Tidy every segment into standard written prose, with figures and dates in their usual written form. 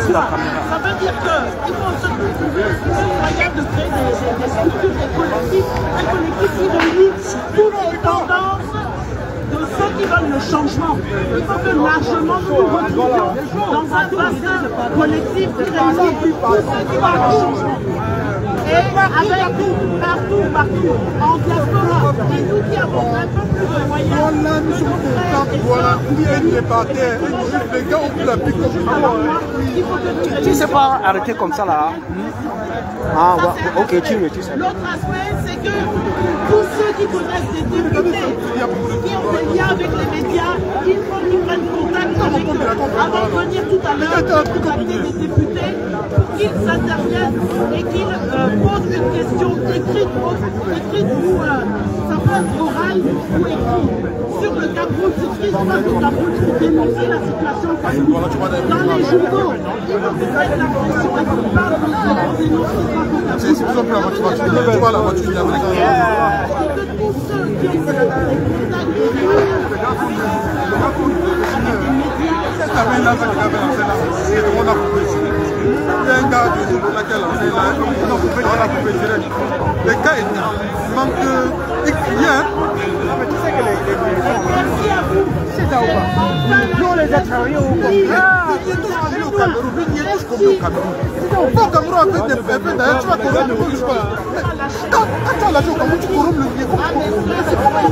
Ça veut dire qu'il faut se moyen de créer des structures, des collectifs qui réunissent toutes les tendances de ceux qui veulent le changement. Il faut que largement nous nous retrouvions dans un bassin collectif qui réunit tous ceux qui veulent le changement. Et avec partout, en diaspora, et nous qui avons un peu plus de moyens, tu ne sais pas arrêter comme ça là. Ah, ok, tu sais. L'autre aspect, c'est que tous ceux qui connaissent des députés, qui ont des liens avec les médias, il faut qu'ils prennent contact avec eux. Avant de venir tout à l'heure, contacter des députés pour qu'ils interviennent et qu'ils posent une question écrite ou ça peut être orale ou écrite sur le Cameroun. C'est ce qui se passe au Cameroun pour dénoncer la situation au Cameroun. Dans les journaux, il faut que ça ait la pression et qu'on parle de ça pour dénoncer ce qui se passe au Cameroun. C'est plus simple la voiture. Tu vois la voiture qui est avec ça. Et que tous ceux qui ont des contacts avec les médias, il y a un gars de laquelle on est là, on a coupé direct. Les gars, il manque de clients. Tu sais que les c'est ça ou pas? Nous on les a travaillés au Cameroun. Bon, Cameroun a fait des faits d'ailleurs, tu vas corrompre le juge. Quand tu as l'argent, comment tu corrompes le juge? C'est pas mal.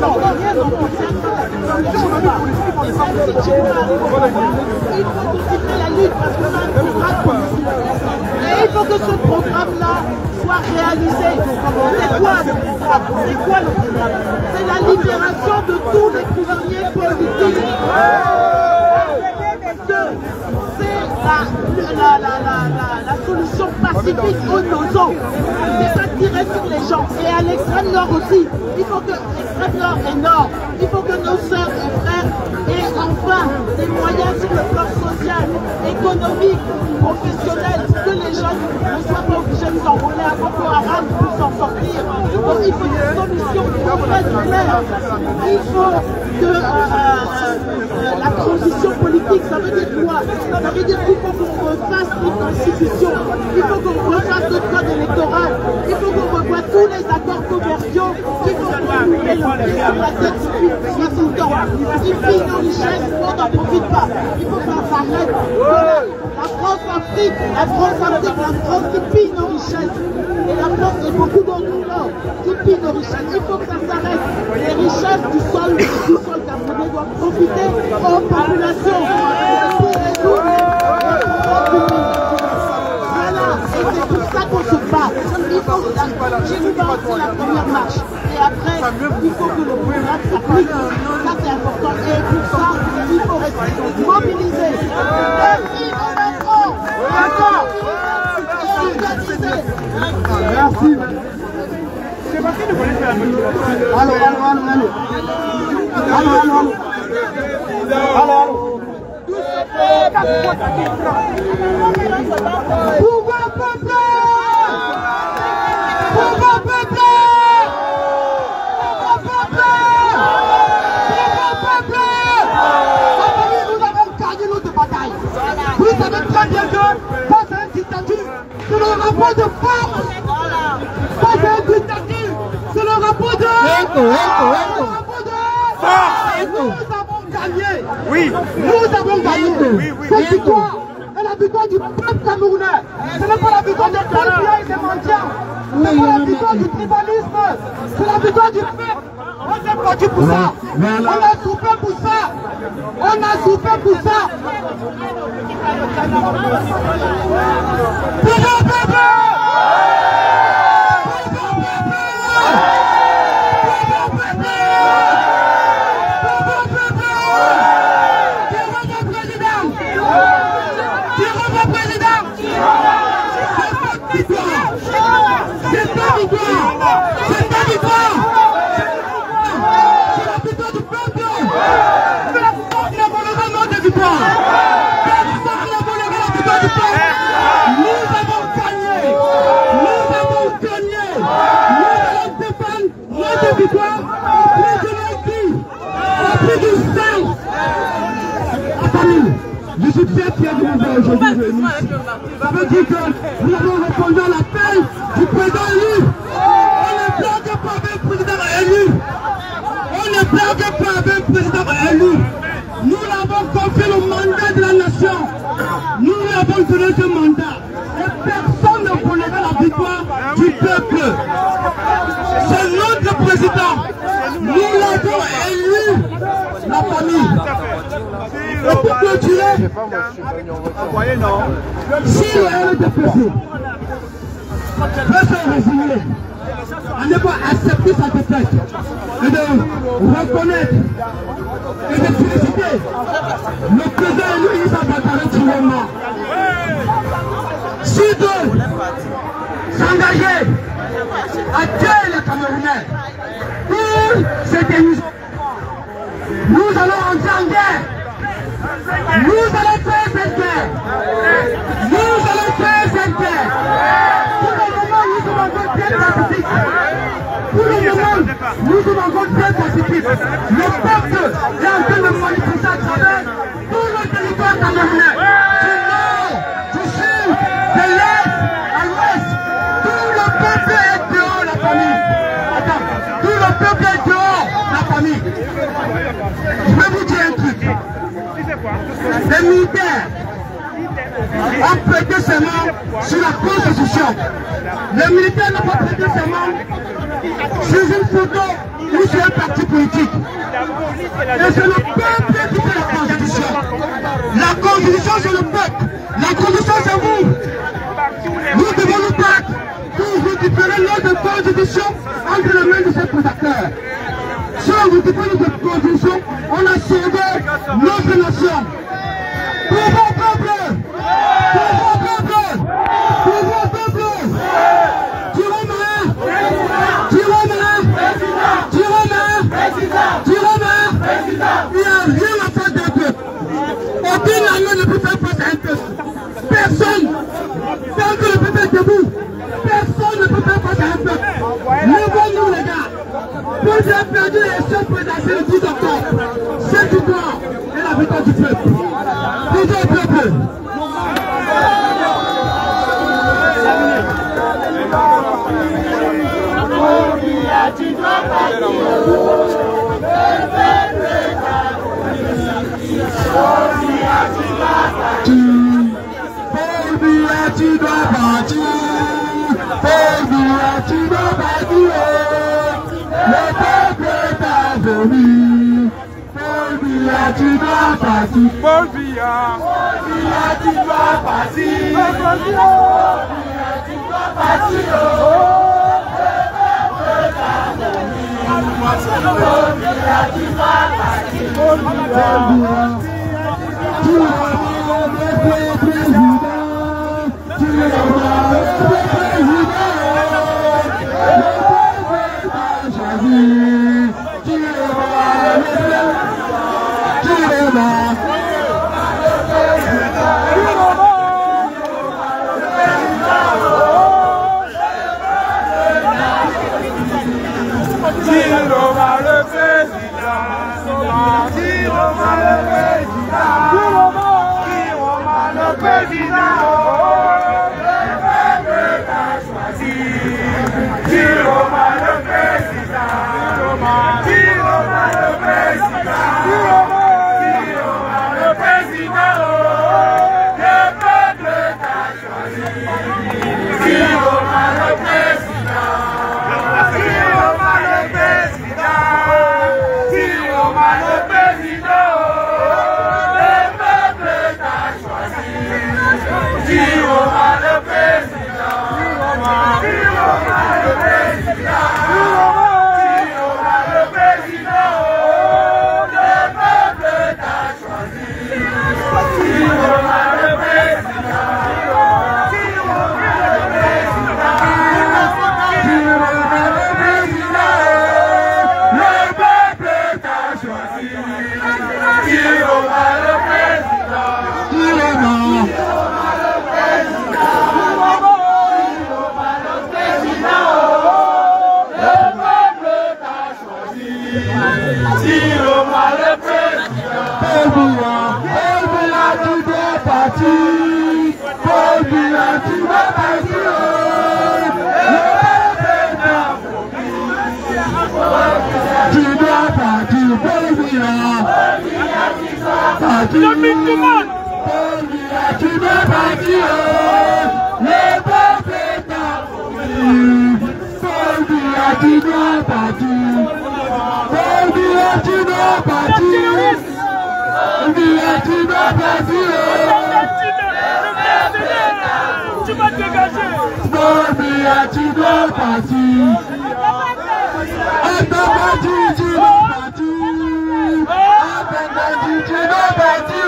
Il faut continuer la lutte parce que c'est un programme. Et il faut que ce programme-là soit réalisé. C'est quoi le programme? C'est la libération de tous les prisonniers politiques. C'est la solution pacifique aux nosons. C'est pas tirer sur les gens. Et à l'extrême nord aussi, il faut que l'extrême nord et nord, il faut que nos sœurs et frères aient enfin des moyens sur le plan social, économique, professionnel, que les jeunes ne soient pas obligés de s'enrôler à Boko Haram pour s'en sortir. Donc il faut une solution concrète, claire. Il faut que la transition politique, ça veut dire quoi? Ça veut dire qu'il faut qu'on refasse une constitution, il faut qu'on refasse notre code électoral, il faut qu'on revoie tous les accords commerciaux, il faut qu'on oublie le pays sur la tête depuis 60 ans. Ils pillent nos richesses, on n'en profite pas. Il faut que ça s'arrête. Voilà. La France-Afrique, la France qui pille nos richesses. Et la France et beaucoup d'autres là qui pillent nos richesses. Il faut que ça s'arrête. Les richesses du sol camerounais doivent profiter aux populations. Voilà, et c'est pour ça qu'on se bat. Il faut que c'est la première marche. Et après, il faut que le programme s'applique. Ça c'est important. Et pour ça, il faut rester mobilisé. Merci. C'est parce que nous voulons faire la motivation. Allô. Pouvoir peuple! Nous avons gagné notre bataille. Vous savez très bien que face à une dictature, c'est le rapport de force. Face à une dictature, c'est le rapport de force. Nous avons gagné. Oui. Nous avons gagné. Cette victoire est la victoire du peuple camerounais. Ce n'est pas la victoire des policiers et des mendiants. Ce n'est pas la victoire du tribalisme. C'est la victoire du peuple. On s'est battu pour ça. On a souffert pour ça. On a souffert pour ça. Pour le peuple. Nous avons gagné. très fiers de vous voir aujourd'hui. Ça veut dire que nous avons répondu à l'appel du président élu. On ne blague pas avec le président élu. On ne blague pas avec le président élu. Nous l'avons confié le mandat de la nation. Nous lui avons donné ce mandat. Et personne ne connaîtra la victoire du peuple. C'est notre président. Nous l'avons élu. La famille. Et pour clôturer, si le RDPC peut se résigner à ne pas accepter sa défaite et de reconnaître et de féliciter le président élu Issa Bakary Tchilombo, s'il veut s'engager à tuer les Camerounais pour cette émission, nous allons entrer en guerre. Nous allons faire cette guerre. Nous allons faire cette guerre. Pour le moment, nous sommes encore très pacifiques. Pour le moment, nous sommes encore très pacifiques. Le peuple est en train de manifester à travers tout le territoire camerounais. Du nord, du sud, de l'est à l'ouest. Tout le peuple est dehors, la famille. Attends, tout le peuple est dehors, la famille. Je vais vous dire un truc. Les militaires ont prêté serment sur la Constitution. Les militaires n'ont pas prêté serment sur une photo ou sur un parti politique. Et c'est le peuple qui fait la Constitution. La Constitution, c'est le peuple. La Constitution, c'est vous. Nous devons nous battre pour récupérer notre Constitution entre les mains de ces prédateurs. Si on récupère notre Constitution, on a sauvé notre nation. Pour vos peuples! Pour vos peuples! Pour vos peuples! Tiroma! Tiroma! Tiroma! Tiroma! Il n'y a rien à faire d'un peuple. Aucune armée ne peut faire face à un peuple. Personne! Tant que le peuple est debout, personne ne peut faire face à un peuple. Levons-nous les gars! Pour j'ai perdu les élections présidentielles le 10 octobre, cette victoire est la victoire du peuple. Pour le peuple. Tu dois partir. Tu dois partir. Le peuple est avenu. Paul Biya, tu dois partir. Paul Biya, tu dois partir. Paul Biya, tu dois partir. Paul Biya, tu dois partir. Paul Biya, tu vas le président. Tu vas le président. Tu battu, le peuple est affolé. Paul Biya, tu dois battu. Paul Biya, tu dois battu. Paul Biya, tu dois battu. Tu vas dégager. Paul Biya, tu dois battu. Attendu, tu dois battu. Attendu, tu dois battu.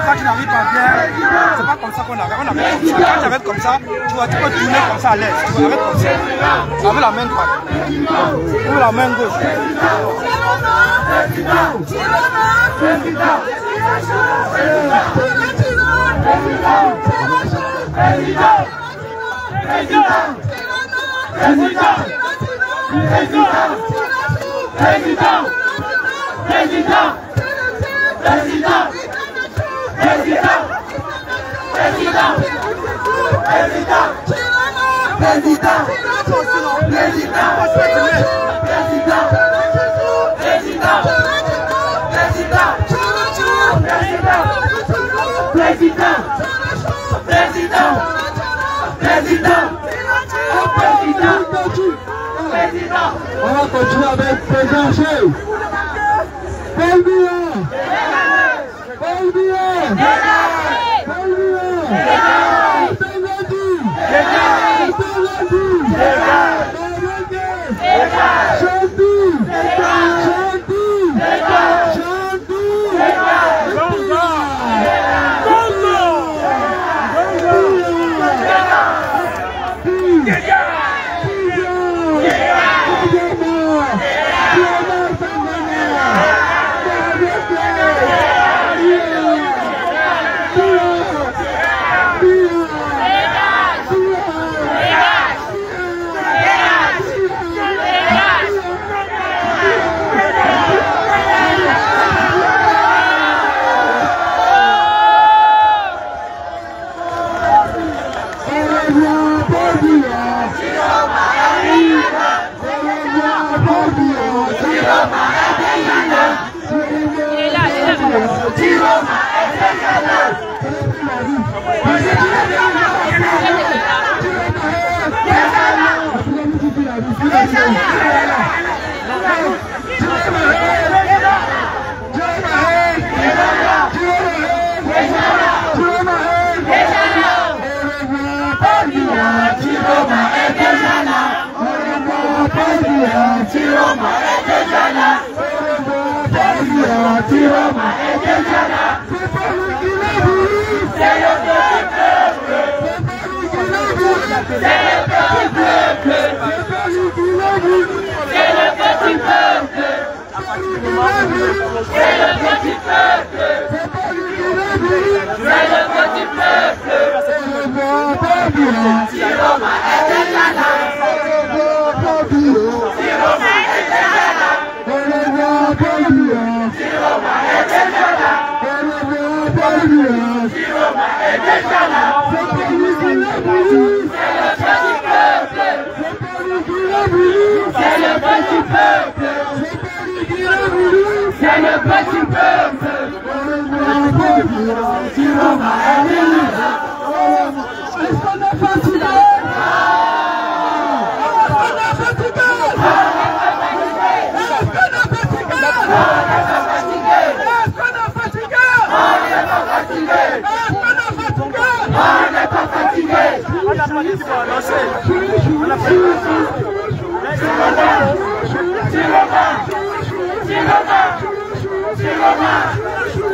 Quand tu n'arrives pas bien, c'est pas comme ça qu'on arrête. On arrête comme ça. Quand tu arrêtes comme ça, tu peux tourner comme ça à l'aise. Tu arrêtes comme ça. Avec la main droite. Ou la main gauche. On va continuer avec président Chef. Paul Biya. Paul Biya. Paul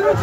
On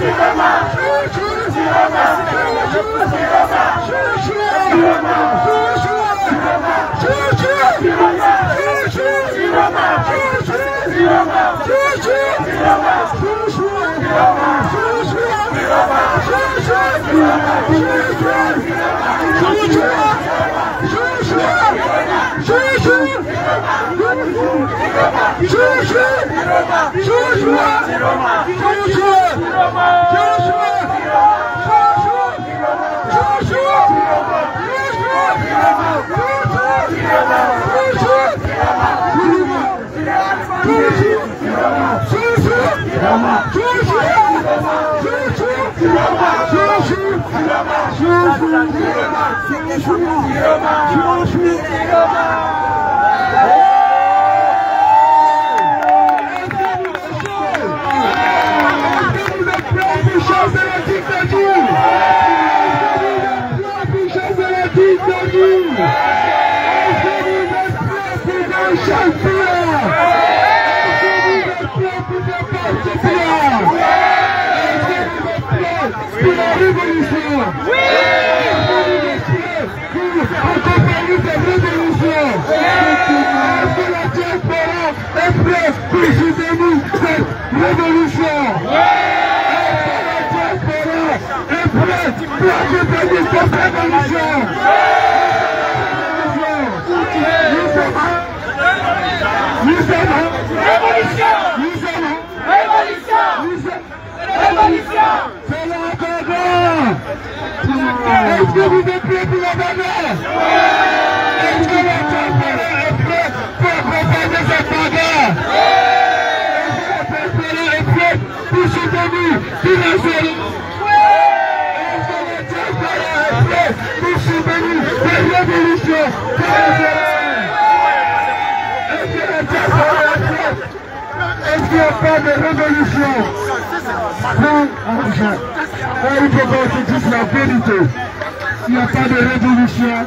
S'il n'y a pas de révolution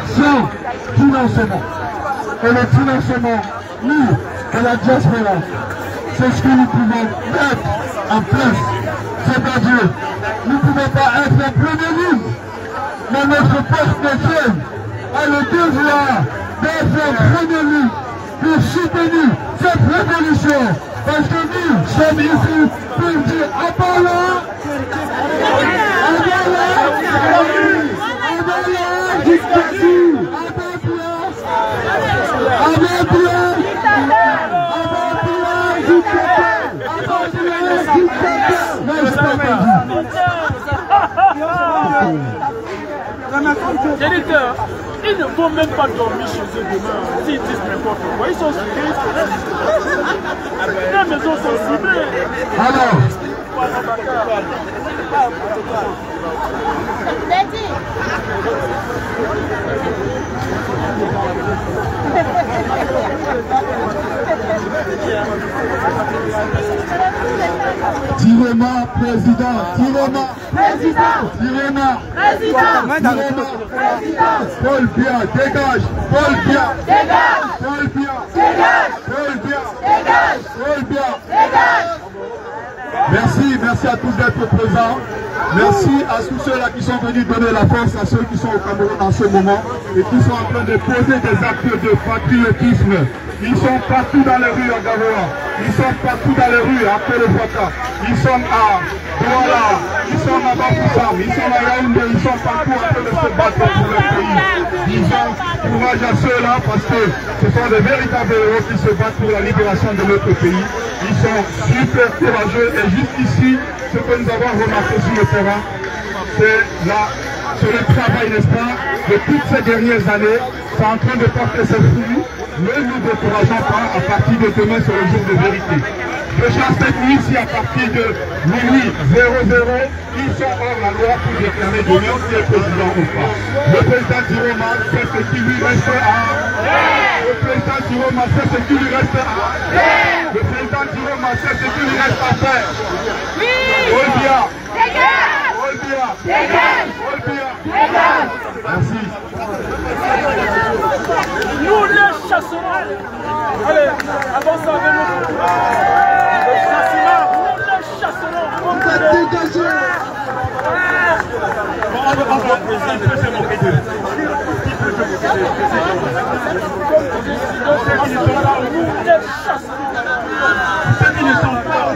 sans financement, et le financement, nous, de la diaspora, c'est ce que nous pouvons mettre en place. C'est-à-dire, nous ne pouvons pas être en première ligne, mais notre porte-feuille a le devoir d'être en première ligne pour soutenir cette révolution. Parce que nous sommes ici pour dire Abala, dictature, Géniteur, ils ne vont même pas dormir chez eux demain s'ils disent n'importe quoi. Ils sont ciblés. Les maisons sont ciblées. Alors, Tirema, président, Tirema, Président, Tirema, président, Tirema, Paul Biya, dégage, Paul Biya, dégage, Paul Biya, dégage, Paul Biya, dégage, Paul Biya. dégage. Merci à tous d'être présents. Merci à tous ceux-là qui sont venus donner la force à ceux qui sont au Cameroun en ce moment et qui sont en train de poser des actes de patriotisme. Ils sont partout dans les rues à Garoua, ils sont partout dans les rues à Kolofaka, ils sont à Douala, ils sont à Bafoussam, ils sont à Yaoundé, ils sont partout en train de se battre pour leur pays. Disons courage à ceux-là parce que ce sont des véritables héros qui se battent pour la libération de notre pays. Ils sont super courageux et juste ici, ce que nous avons remarqué sur le terrain, c'est le travail, n'est-ce pas, de toutes ces dernières années, c'est en train de porter ses fruits. Ne nous décourageons pas à partir de demain sur le jour de vérité. Déjà cette nuit, si à partir de minuit 00, ils sont hors la loi pour déclarer demain qui est président ou pas. Le président Tiroma sait ce qui lui reste à... Le président Tiroma sait ce qui lui reste à... Le président Tiroma sait ce qui lui reste à faire. Olbia. Olbia. Olbia. Merci. Nous les chasserons. Allez, avance avec nous. Le chassement, nous les chasserons. peut se moquer d'eux. Qui peut se moquer d'eux? Ceux qui ne sont pas au bout, ceux qui ne sont pas au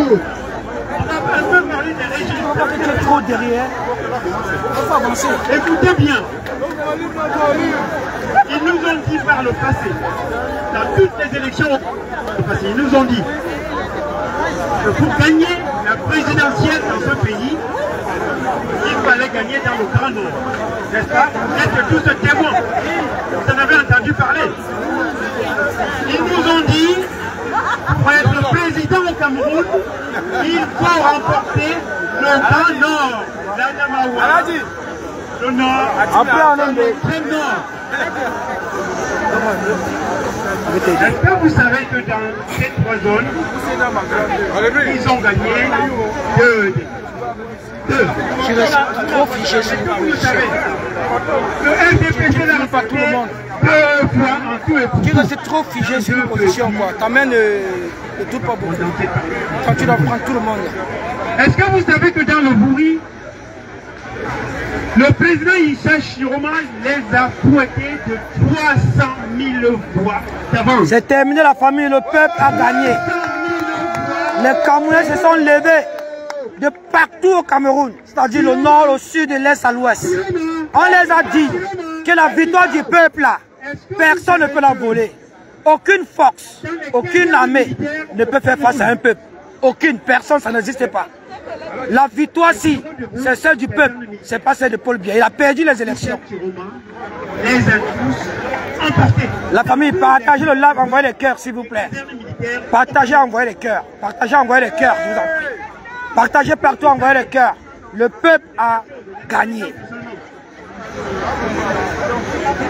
bout. On a un peu parlé des régimes. Tu es trop derrière. Il faut avancer. Écoutez bien. Ils nous ont dit par le passé, dans toutes les élections ils nous ont dit que pour gagner la présidentielle dans ce pays, il fallait gagner dans le Grand Nord. N'est-ce pas? Vous êtes tous témoins. Vous en avez entendu parler. Ils nous ont dit, pour être président au Cameroun, il faut remporter le Grand Nord. Le Nord, le Nord. Est-ce que vous savez que dans ces trois zones, ils ont gagné deux. Tu restes trop fiché sur Vous savez, le RDPC n'a pas tout le monde. Deux fois en tout et pour tu restes trop figé sur une position, quoi. T'amènes de tout pas beaucoup. Quand tu dois prendre tout le monde. Est-ce que vous savez que dans le Bouri, le président Issa Chiroma les a fouettés de 300 000 voix d'avance. C'est terminé, la famille, le peuple a gagné. Les Camerounais se sont levés de partout au Cameroun, c'est-à-dire le nord, le sud et l'est à l'ouest. On les a dit que la victoire du peuple là, personne ne peut la voler. Aucune force, aucune armée ne peut faire face à un peuple. Aucune personne, ça n'existe pas. La victoire, si, c'est celle du peuple, c'est pas celle de Paul Biya. Il a perdu les élections. Les intruses emportés. La famille, partagez le live, envoyez les cœurs, s'il vous plaît. Partagez, envoyez les cœurs. Partagez, envoyez les cœurs, je vous en prie. Partagez partout, envoyez les cœurs. Le peuple a gagné.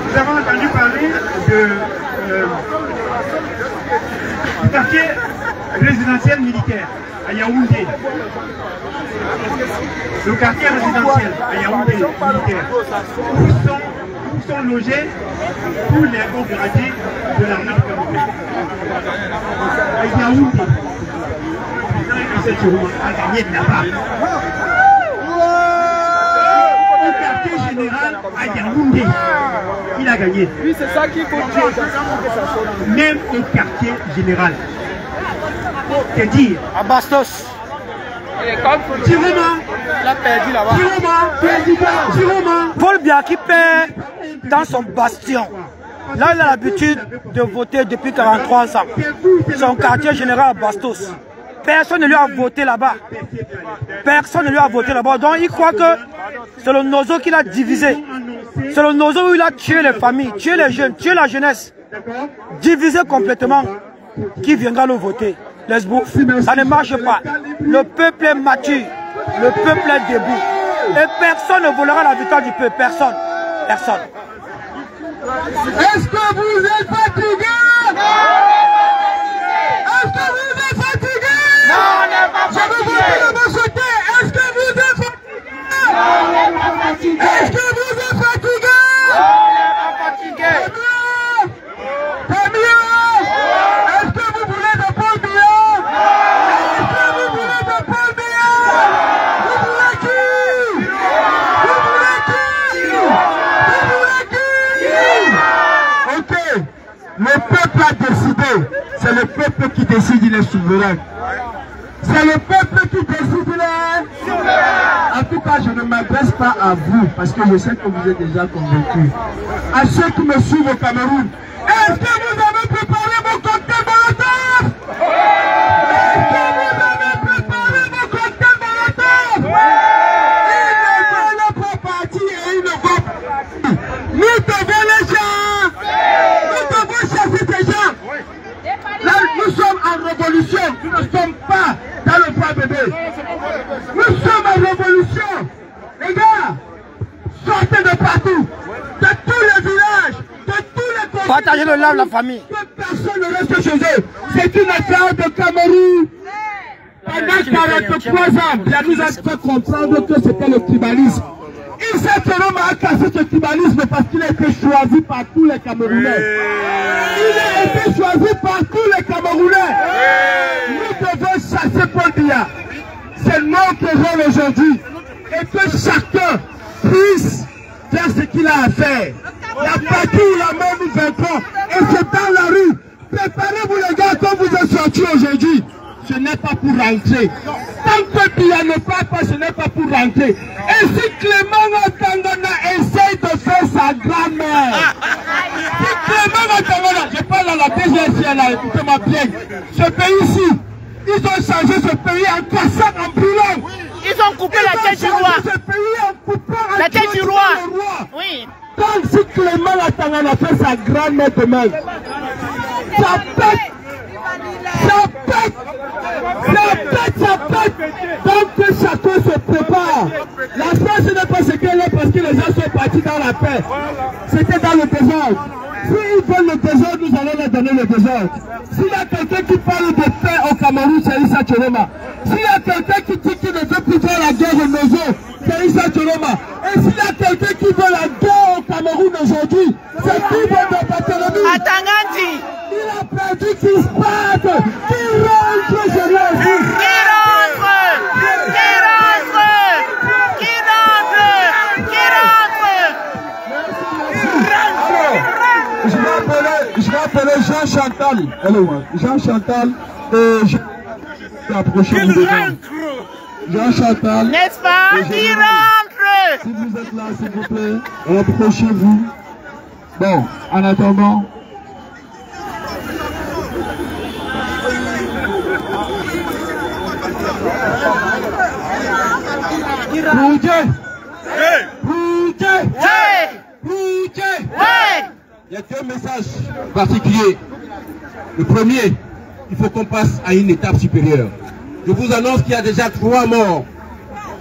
Nous avons entendu parler du quartier résidentiel militaire à Yaoundé. Le quartier résidentiel à Yaoundé militaire. Où sont logés tous les hauts gradés de l'armée du Cameroun. À Yaoundé. Le président a gagné de là-bas. Au quartier général à Yaoundé, il a gagné. Oui, c'est ça qu'il faut dire. Même au quartier général. C'est dire. À Bastos. Chiroma, Il a perdu là-bas. Chiroma. Paul Biya qui perd dans son bastion. Là, il a l'habitude de voter depuis 43 ans. Son quartier général à Bastos. Personne ne lui a voté là-bas. Personne ne lui a voté là-bas. Donc il croit que c'est le Nozo qui l'a divisé. C'est le Nozo où il a tué les familles, tué les jeunes, tué la jeunesse. Divisé complètement. Qui viendra le voter? Lesbo, ça ne marche pas. Le peuple est mature. Le peuple est debout. Et personne ne volera la victoire du peuple. Personne. Personne. Est-ce que vous êtes fatigué? Est-ce que vous êtes fatigué? Non, on n'est pas fatigué. Je veux voter de mon côté. Est-ce que vous êtes fatigué? Non, on n'est pas fatigué. Est-ce que vous êtes fatigué? Non, on n'est pas fatigué. C'est mieux. Est-ce que vous voulez de Paul Biya? Est-ce que vous voulez de Paul Biya? Vous voulez qui? Vous voulez qui? Vous voulez qui? Ok. Le peuple a décidé. C'est le peuple qui décide, il est souverain. C'est le peuple qui décide, il est souverain. En tout cas, je ne m'adresse pas à vous, parce que je sais que vous êtes déjà convaincus. À ceux qui me suivent au Cameroun, est-ce que vous avez préparé vos cocktails Molotov? Est-ce que vous avez préparé vos cocktails Molotov? Ils ne veulent pas partir et ils ne vont pas partir. Nous devons les gens. Nous devons chasser ces gens. Là, nous sommes en révolution. Nous ne sommes pas dans le poids bébé. Nous sommes en révolution. Les gars, sortez de partout. De tous les villages. De tous les conflits. Partagez le live, la famille. Que personne ne reste chez eux. C'est une affaire de Cameroun. Pendant 43 ans, il nous a fait comprendre que c'était le tribalisme. Il s'est seulement à casser ce tribalisme parce qu'il a été choisi par tous les Camerounais. Il a été choisi par tous les Camerounais. Nous devons chasser Paul Biya. C'est notre rôle aujourd'hui. Et que chacun puisse qu'il a à faire. La partie où la main nous vaincra, et c'est dans la rue. Préparez-vous les gars, quand vous êtes sortis aujourd'hui. Ce n'est pas pour rentrer. Tant que Biya ne part pas, ce n'est pas pour rentrer. Et si Clément Tangana essaye de faire sa grand-mère, si Clément Tangana, je parle à la DGSI, là, écoutez-moi bien, ce pays-ci, ils ont changé ce pays en cassant, en brûlant. Ils ont coupé la tête du roi. Ce pays en coupant, la tête du roi. Oui. Donc si Clément Tangana fait sa grand-mère demain, ça pète. Ça pète. Ça pète, ça pète. Donc que chacun se prépare. La France n'est pas ce qu'elle est parce que les gens sont partis dans la paix. C'était dans le désordre. S'ils veulent le désordre, nous allons leur donner le désordre. S'il y a quelqu'un qui parle de paix au Cameroun, c'est Issa Tcholoma. S'il y a quelqu'un qui dit qu'il ne veut plus faire la guerre au Nozo, c'est Issa Tcholoma. Et s'il y a quelqu'un qui veut la guerre au Cameroun aujourd'hui, c'est Bibo de Barthélemy. Atangandi. Il a perdu qu'il se batte, qu'il rentre, je l'ai vu. Qu'il rentre. Qu'il rentre. Qu'il rentre. Qu'il rentre. Je vais appeler Jean Chantal. Hello, Jean Chantal et je vais approcher vous devant. Jean Chantal. N'est-ce pas? Qu'il rentre. Si vous êtes là, s'il vous plaît, approchez-vous. Bon, en attendant. Il y a deux messages particuliers. Le premier, il faut qu'on passe à une étape supérieure. Je vous annonce qu'il y a déjà 3 morts.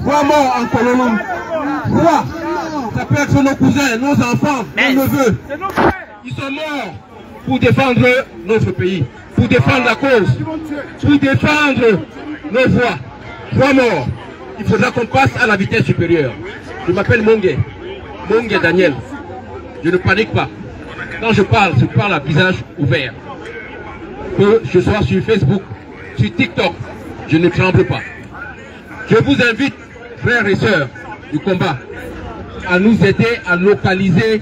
3 morts en Colombie. 3. Ça peut être nos cousins, nos enfants, nos neveux. Ils sont morts pour défendre notre pays, pour défendre la cause, pour défendre nos voix. 3 morts. Il faudra qu'on passe à la vitesse supérieure. Je m'appelle Mongue Daniel. Je ne panique pas. Quand je parle à visage ouvert. Que je sois sur Facebook, sur TikTok, je ne tremble pas. Je vous invite, frères et sœurs du combat, à nous aider à localiser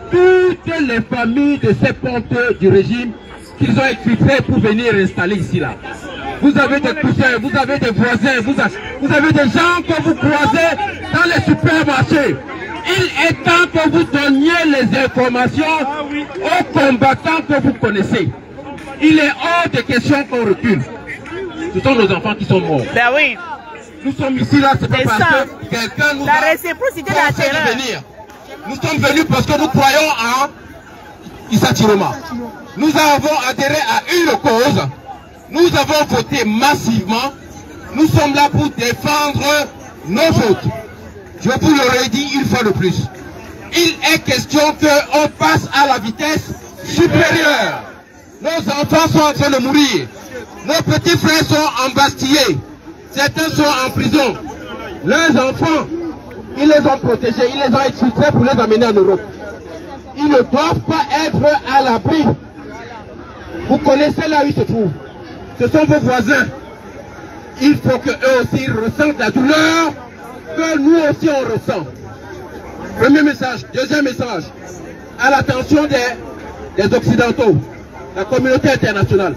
toutes les familles de ces pontes du régime qu'ils ont exfiltrées pour venir installer ici là. Vous avez des cousins, vous avez des voisins, vous avez des gens que vous croisez dans les supermarchés. Il est temps que vous donniez les informations aux combattants que vous connaissez. Il est hors de question qu'on recule. Ce sont nos enfants qui sont morts. Ben oui. Nous sommes ici là, c'est pas parce que quelqu'un nous a réciprocité de la terreur. Venir. Nous sommes venus parce que nous croyons en Issa Tcholoma. Nous avons adhéré à une cause. Nous avons voté massivement. Nous sommes là pour défendre nos votes. Je vous l'aurais dit une fois de plus. Il est question qu'on passe à la vitesse supérieure. Nos enfants sont en train de mourir. Nos petits frères sont embastillés. Certains sont en prison. Leurs enfants, ils les ont protégés, ils les ont exfiltrés pour les amener en Europe. Ils ne doivent pas être à l'abri. Vous connaissez là où ils se trouvent. Ce sont vos voisins. Il faut qu'eux aussi ressentent la douleur que nous aussi on ressent. Premier message. Deuxième message. À l'attention des Occidentaux, la communauté internationale.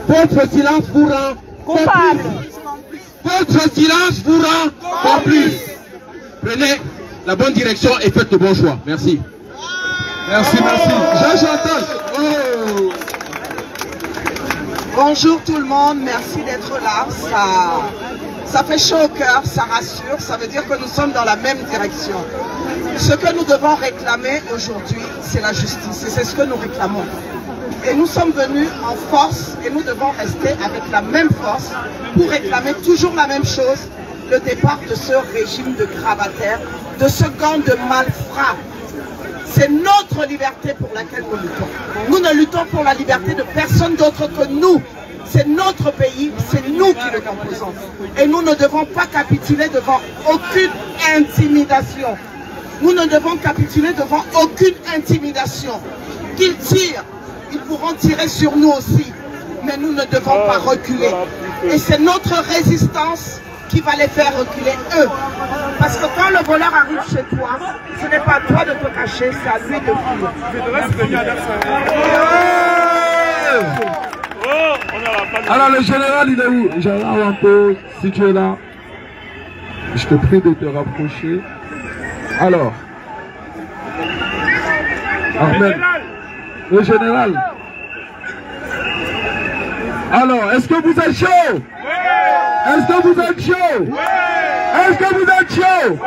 Votre silence vous rend complice. Votre silence vous rend complice. Prenez la bonne direction et faites le bon choix. Merci. Merci, merci. Jean Chantal. Oh. Bonjour tout le monde, merci d'être là. Ça fait chaud au cœur, ça rassure, ça veut dire que nous sommes dans la même direction. Ce que nous devons réclamer aujourd'hui, c'est la justice et c'est ce que nous réclamons. Et nous sommes venus en force et nous devons rester avec la même force pour réclamer toujours la même chose, le départ de ce régime de gravataires, de ce gang de malfrats. C'est notre liberté pour laquelle nous luttons. Nous ne luttons pour la liberté de personne d'autre que nous. C'est notre pays, c'est nous qui le composons. Et nous ne devons pas capituler devant aucune intimidation. Nous ne devons capituler devant aucune intimidation. Qu'ils tirent, ils pourront tirer sur nous aussi. Mais nous ne devons pas reculer. Et c'est notre résistance qui va les faire reculer eux. Parce que quand le voleur arrive chez toi, ce n'est pas à toi de te cacher, c'est à lui de fuir. Alors le général, il est où? Général Wampo, si tu es là, je te prie de te rapprocher. Alors, Amen. Le général. Alors, est-ce que vous êtes chaud? Est-ce que vous êtes chaud? Est-ce que vous êtes chaud?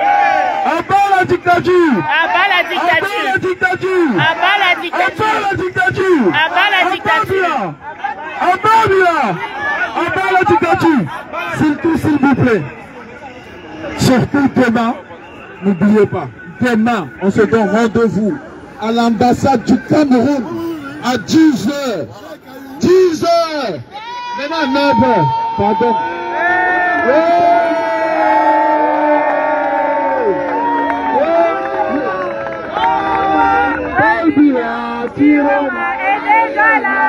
À bas la dictature! À bas la dictature! À bas la dictature! À bas la dictature! À bas la dictature! À bas la dictature! À bas la dictature! S'il vous plaît. Surtout demain, n'oubliez pas, demain, on se donne rendez-vous à l'ambassade du Cameroun à 10h. 10h! Maintenant 9h. Pardon. Tiroma est déjà là.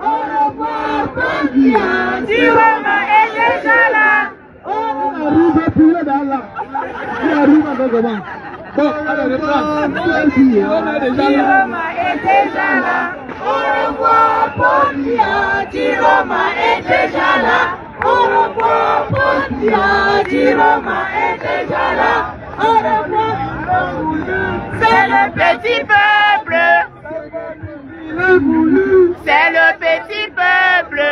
Au revoir, Bandia. Tiroma est déjà là. Arrive plus dans là. Il arrive avec comment? Bon, alors le plan. Tiroma est déjà là. Au revoir, Bandia. Tiroma est déjà là. Au revoir, Bandia. Tiroma est déjà là. Au revoir. C'est le petit peuple. C'est le petit peuple.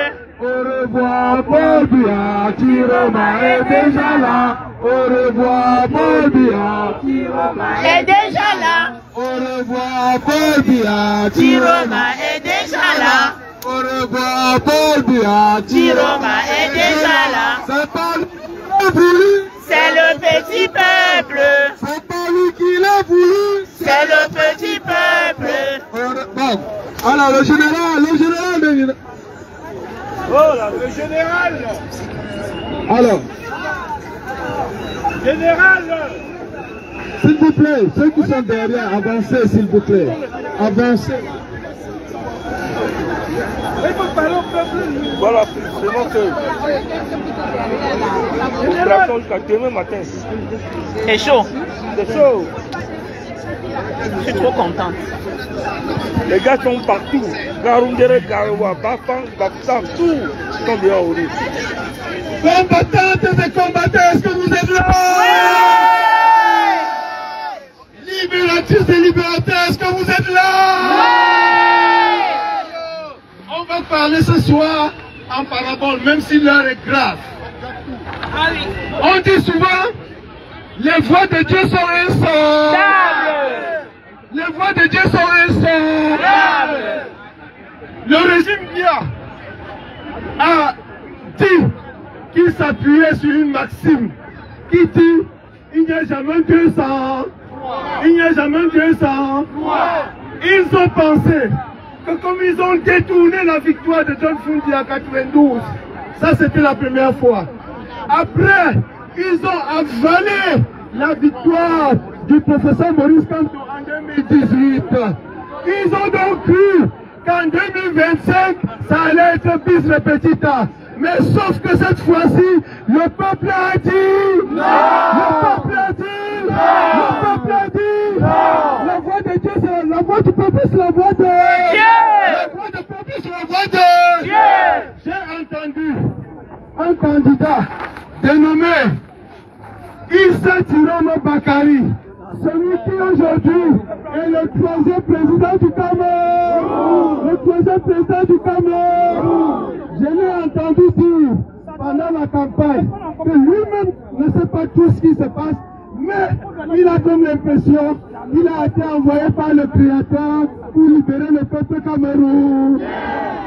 Au revoir, Bandia. Tiroma est déjà là. Au revoir, Bandia. Tiroma est déjà là. Au revoir, Bandia. Tiroma est déjà là. Au revoir, Bandia. Tiroma est déjà là. C'est pas lui qui l'a voulu. C'est le petit peuple. C'est pas lui qui l'a voulu. C'est le petit peuple. Bon, alors le général. Oh là, le général. Alors, Général. s'il vous plaît, ceux qui sont derrière, avancez s'il vous plaît. Avancez. Voilà, c'est mon cœur. Jusqu'à demain matin. C'est chaud. C'est chaud. Je suis trop contente. Les gars sont partout. Garundere, Garoua, Bafang, Bafang, tout sont dehors au lit. Combattantes et combattants, est-ce que vous êtes là? Oui! Libératrices et libérateurs, est-ce que vous êtes là? Oui! On va parler ce soir en parabole, même si l'heure est grave. On dit souvent, les voix de Dieu sont insondables. Les voix de Dieu sont insondables. Le régime bien a dit qu'il s'appuyait sur une maxime qui dit il n'y a jamais 200. Il n'y a jamais 200. Ils ont pensé que comme ils ont détourné la victoire de John Fundi en 92, ça c'était la première fois. Après, ils ont avalé la victoire du professeur Maurice Kamto en 2018. Ils ont donc cru qu'en 2025, ça allait être bis repetita. Mais sauf que cette fois-ci, le peuple a dit non. Le peuple a dit non. Le peuple a dit non. La voix de Dieu, c'est la voix du peuple, c'est la voix de Dieu. La voix du peuple, c'est la voix de Dieu. J'ai entendu un candidat dénommé Issa Tiroma Bakari, celui qui aujourd'hui est le troisième président du Cameroun. Le troisième président du Cameroun. Je l'ai entendu dire pendant la campagne que lui-même ne sait pas tout ce qui se passe, mais il a comme l'impression qu'il a été envoyé par le Créateur pour libérer le peuple Cameroun.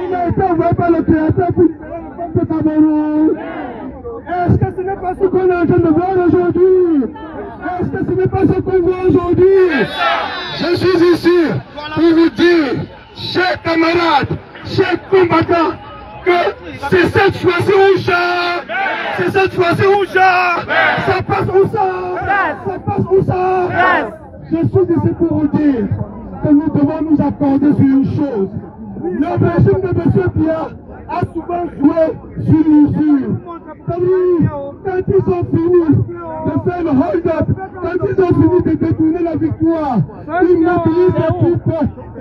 Il a été envoyé par le Créateur pour libérer le peuple Cameroun. Est-ce que ce n'est pas ce qu'on est en train de voir aujourd'hui? Est-ce que ce n'est pas ce qu'on voit aujourd'hui? Je suis ici pour vous dire, chers camarades, chers combattants, que c'est cette fois-ci où c'est cette fois-ci où ça passe où ça passe où ça. Je suis ici pour vous dire que nous devons nous accorder sur une chose. Le régime de M. Biya a souvent joué sur l'usure. Quand ils ont fini de faire le hold-up, quand ils ont fini de détourner la victoire, ils mobilisent l'équipe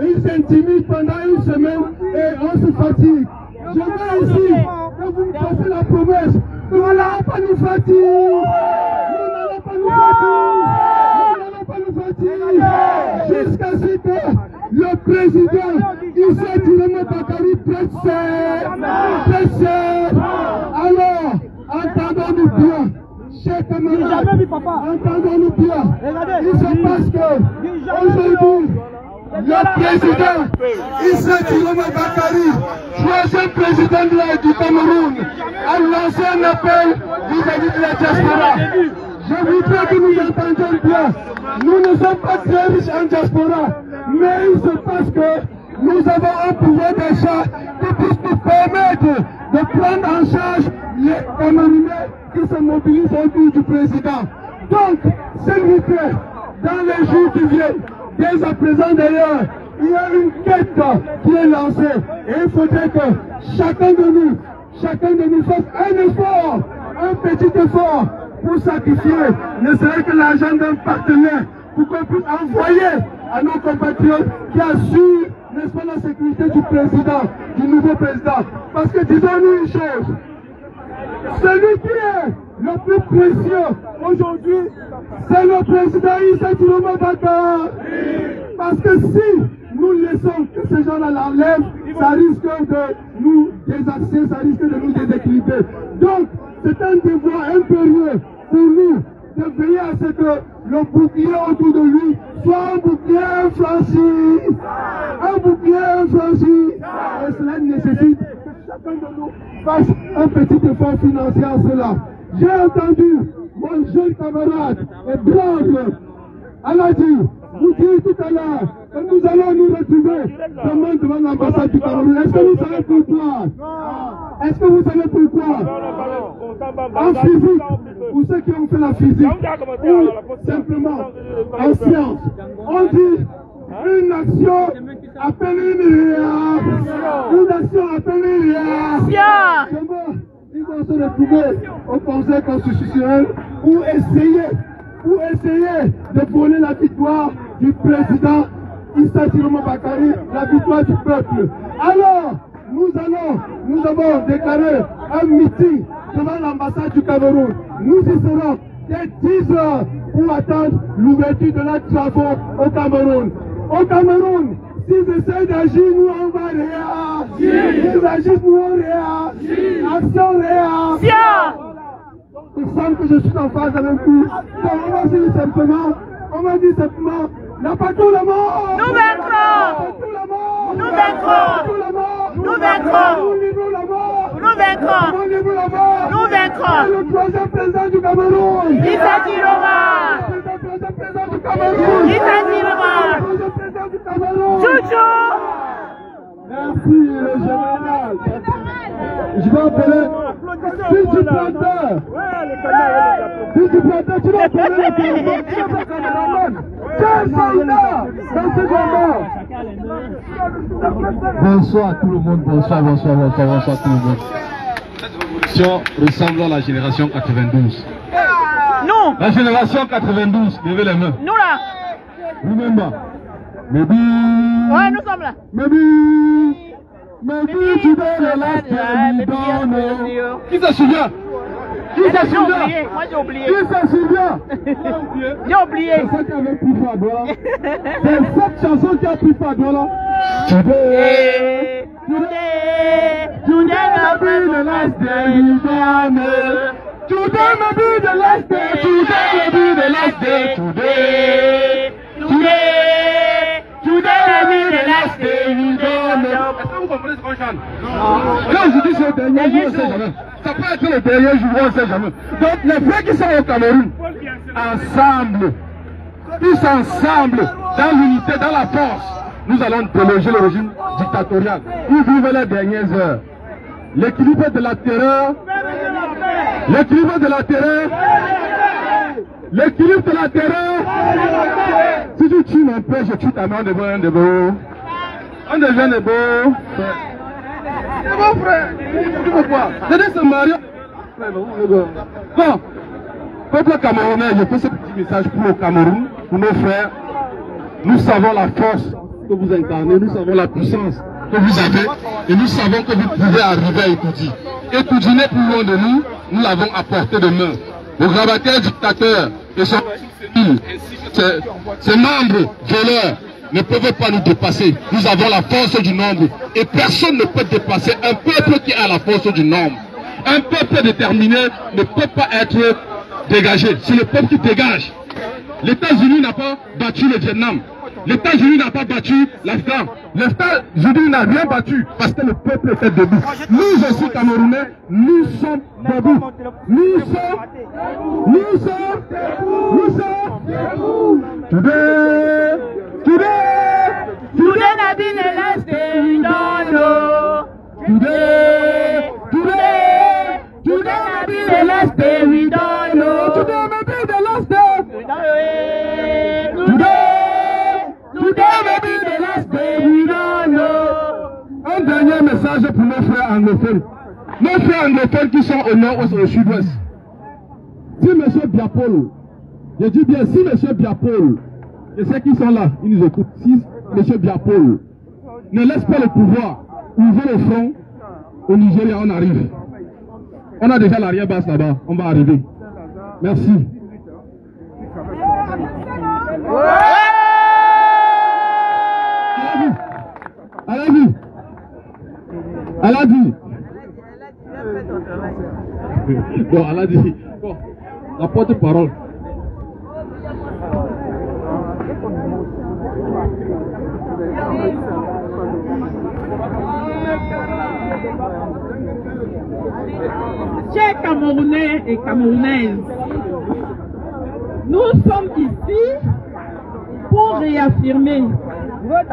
et ils s'intimident pendant une semaine et on se fatigue. Je veux ici que vous me fassiez la promesse que nous n'allons pas nous fatiguer. Nous n'allons pas nous fatiguer. Nous n'allons pas nous fatiguer. Jusqu'à ce que le président Issa Tiroma Bakary presse. Alors, entendons-nous bien. Chers camarades, entendons-nous bien. Il se passe que aujourd'hui, le président Issa Tiroma Bakary, troisième président du Cameroun, a lancé un appel vis-à-vis de la diaspora. Je voudrais que nous entendions bien. Nous ne sommes pas très riches en diaspora, mais il se passe que nous avons un pouvoir d'achat qui puisse nous permettre de prendre en charge les Camerounais qui se mobilisent autour du président. Donc, s'il vous plaît, dans les jours qui viennent, dès à présent d'ailleurs, il y a une quête qui est lancée et il faudrait que chacun de nous fasse un effort, un petit effort pour sacrifier, ne serait que l'argent d'un partenaire pour qu'on puisse envoyer à nos compatriotes qui assurent, n'est-ce pas, la sécurité du président, du nouveau président. Parce que disons-nous une chose, celui qui est le plus précieux aujourd'hui, c'est le président Issa Tiroma Bakary. Parce que si nous laissons que ces gens-là l'enlèvent, ça risque de nous désaxer, ça risque de nous déséquilibrer. Donc, c'est un devoir impérieux pour nous de veiller à ce que le bouclier autour de lui soit un bouclier infranchi. Un bouclier infranchi. Et cela nécessite que chacun de nous fasse un petit effort financier à cela. J'ai entendu mon jeune camarade et brave Aladi vous dire tout à l'heure que nous allons nous retrouver devant l'ambassade du Cameroun. Est-ce que vous savez pourquoi? Est-ce que vous savez pourquoi? En physique, pour ceux qui ont fait la physique, ou simplement en science, on dit une action appelle une réaction. Une action appelle une réaction. Ils vont se retrouver au Conseil constitutionnel pour essayer de voler la victoire du président Issa Tiroma Bakary, la victoire du peuple. Alors, nous avons déclaré un meeting devant l'ambassade du Cameroun. Nous y serons dès 10 heures pour attendre l'ouverture de la travaux au Cameroun. Au Cameroun, s'ils essaient d'agir, nous on va réagir. S'ils agissent, nous on réagit. Action réagit. Il semble que je suis en phase avec vous. Donc on va dire simplement, n'a pas tout le monde. Nous vaincrons. Nous vaincrons. Nous vaincrons. Nous vaincrons. Nous vaincrons. Le troisième président du Cameroun. Issa Tiroma. Le président du Cameroun. Issa Tiroma. Le président du Cameroun. Chouchou. Merci le général. Je vais appeler. Si tu plantes, tu vas appeler le caméraman. Quel soldat dans ce moment. Bonsoir tout le monde, bonsoir tout le monde. Cette révolution ressemble à la génération 92. Non. La génération 92, levez les mains. Nous là. Remember. Maybe. Ouais, nous sommes là. Maybe today the last day we don't know. Qui se souvient? Qui se souvient? Moi j'ai oublié. Qui se souvient? J'ai oublié. C'est ça qui avait pris Fadola. C'est cette chanson qui a pris Fadola. Today may be the last day we don't know. Today may be the last day. Today may be the last day. Today may be the last day we don't know. Est-ce que vous comprenez ce qu'on chante? Quand je dis c'est le dernier jour, on ne sait jamais. Ça peut être le dernier jour, on ne sait jamais. Donc les frères qui sont au Cameroun, ensemble, tous ensemble, dans l'unité, dans la force, nous allons déloger le régime dictatorial. Où vivent les dernières heures. L'équilibre de la terreur. L'équilibre de la terreur. L'équilibre de la terreur. Si tu tues mon père, je tue ta main, on devient un de beau. On devient de beau. C'est mon frère. Tu veux quoi? C'est ce mariage. Bon, peuple camerounais, je fais ce petit message pour le Cameroun, pour nos frères. Nous savons la force que vous incarnez, nous savons la puissance que vous avez, et nous savons que vous pouvez arriver à Etoudi. Etoudi n'est plus loin de nous, nous l'avons à portée de main. Le grabataire dictateur et son ses membres violeurs ne peuvent pas nous dépasser. Nous avons la force du nombre et personne ne peut dépasser un peuple qui a la force du nombre. Un peuple déterminé ne peut pas être dégagé. C'est le peuple qui dégage. Les États-Unis n'ont pas battu le Vietnam. Les États-Unis n'ont pas battu l'Afghan. Les États-Unis n'ont rien battu parce que le peuple était debout. Nous, je suis Camerounais, nous sommes debout. Nous sommes Today na been the last day we don't know. Today na been the last day we don't know. Today may be the last day. Today may be the last day we don't know. Un dernier message pour nos frères anglophones. Nos frères anglophones qui sont au nord ou au sud-ouest. Si M. Biapol, je dis bien si M. Biapol, et ceux qui sont là, ils nous écoutent, si M. Biapol ne laisse pas le pouvoir ouvrir le front, au Nigeria on arrive. On a déjà l'arrière-base là-bas, on va arriver. Merci. Allez-y. Allez-y. Bon, allez-y. Bon, la porte-parole. Chers Camerounais et Camerounaises, nous sommes ici pour réaffirmer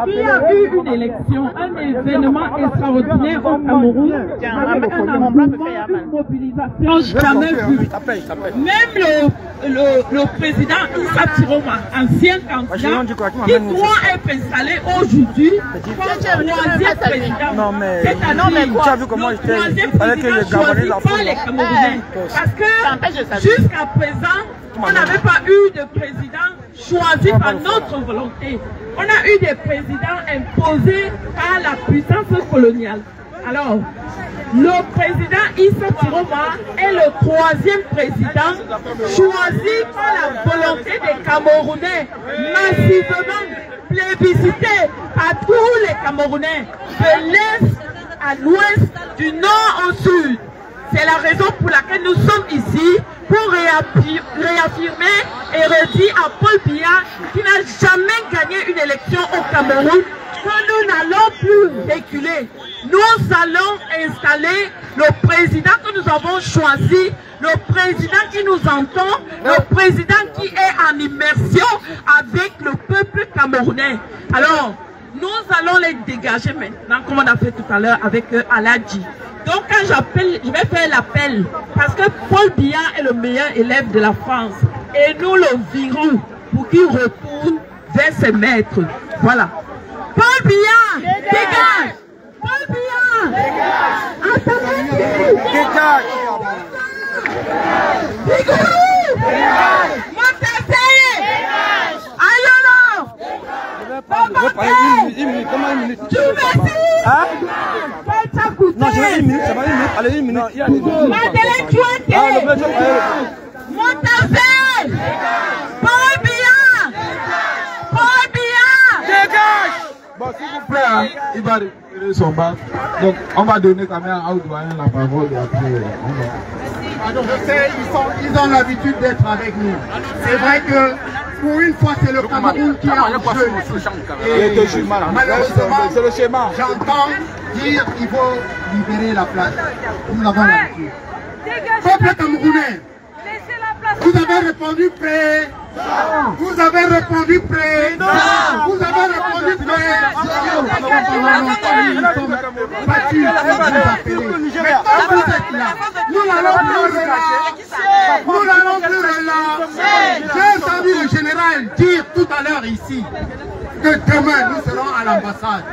qu'il y a eu une élection, un événement extraordinaire au Cameroun, avec un engouement, une mobilisation jamais vue. Même le président Issa Tiroma, ancien candidat, qui doit être installé aujourd'hui comme troisième président. C'est-à-dire tu as vu comment j'étais, il fallait que les Gabonais par les Camerounais. Parce que jusqu'à présent, on n'avait pas eu de président choisi par notre volonté. On a eu des présidents imposés par la puissance coloniale. Alors, le président Issa Tiroma est le troisième président choisi par la volonté des Camerounais, massivement plébiscité par tous les Camerounais, de l'Est à l'Ouest, du Nord au Sud. C'est la raison pour laquelle nous sommes ici, pour réaffirmer et redire à Paul Biya, qui n'a jamais gagné une élection au Cameroun, que nous n'allons plus reculer. Nous allons installer le président que nous avons choisi, le président qui nous entend, le président qui est en immersion avec le peuple camerounais. Alors, nous allons les dégager maintenant, comme on a fait tout à l'heure avec Aladji. Donc quand j'appelle, je vais faire l'appel, parce que Paul Biya est le meilleur élève de la France. Et nous le virons pour qu'il retourne vers ses maîtres. Voilà. Paul Biya, dégage! Paul Biya, dégage! Dégage! Non, j'ai une minute, ça va une minute. Allez, une minute. Madeleine Chouette, Montazel, Paul Biya, Paul Biya. Dégage! Bon, s'il vous plaît, hein, il va retirer son bac. Donc, on va donner quand même à Aoudoyen la parole et après, je sais, ils ont l'habitude d'être avec nous. C'est vrai que pour une fois, c'est le Cameroun qui est en jeu. Et malheureusement, c'est le schéma. J'entends dire qu'il faut libérer la place. Nous avons l'habitude. Peuple camerounais, vous avez répondu prêt. Vous avez répondu prêt. Vous avez répondu prêt. Nous n'allons plus relâcher. J'ai entendu le général dire tout à l'heure ici que demain nous serons à l'ambassade.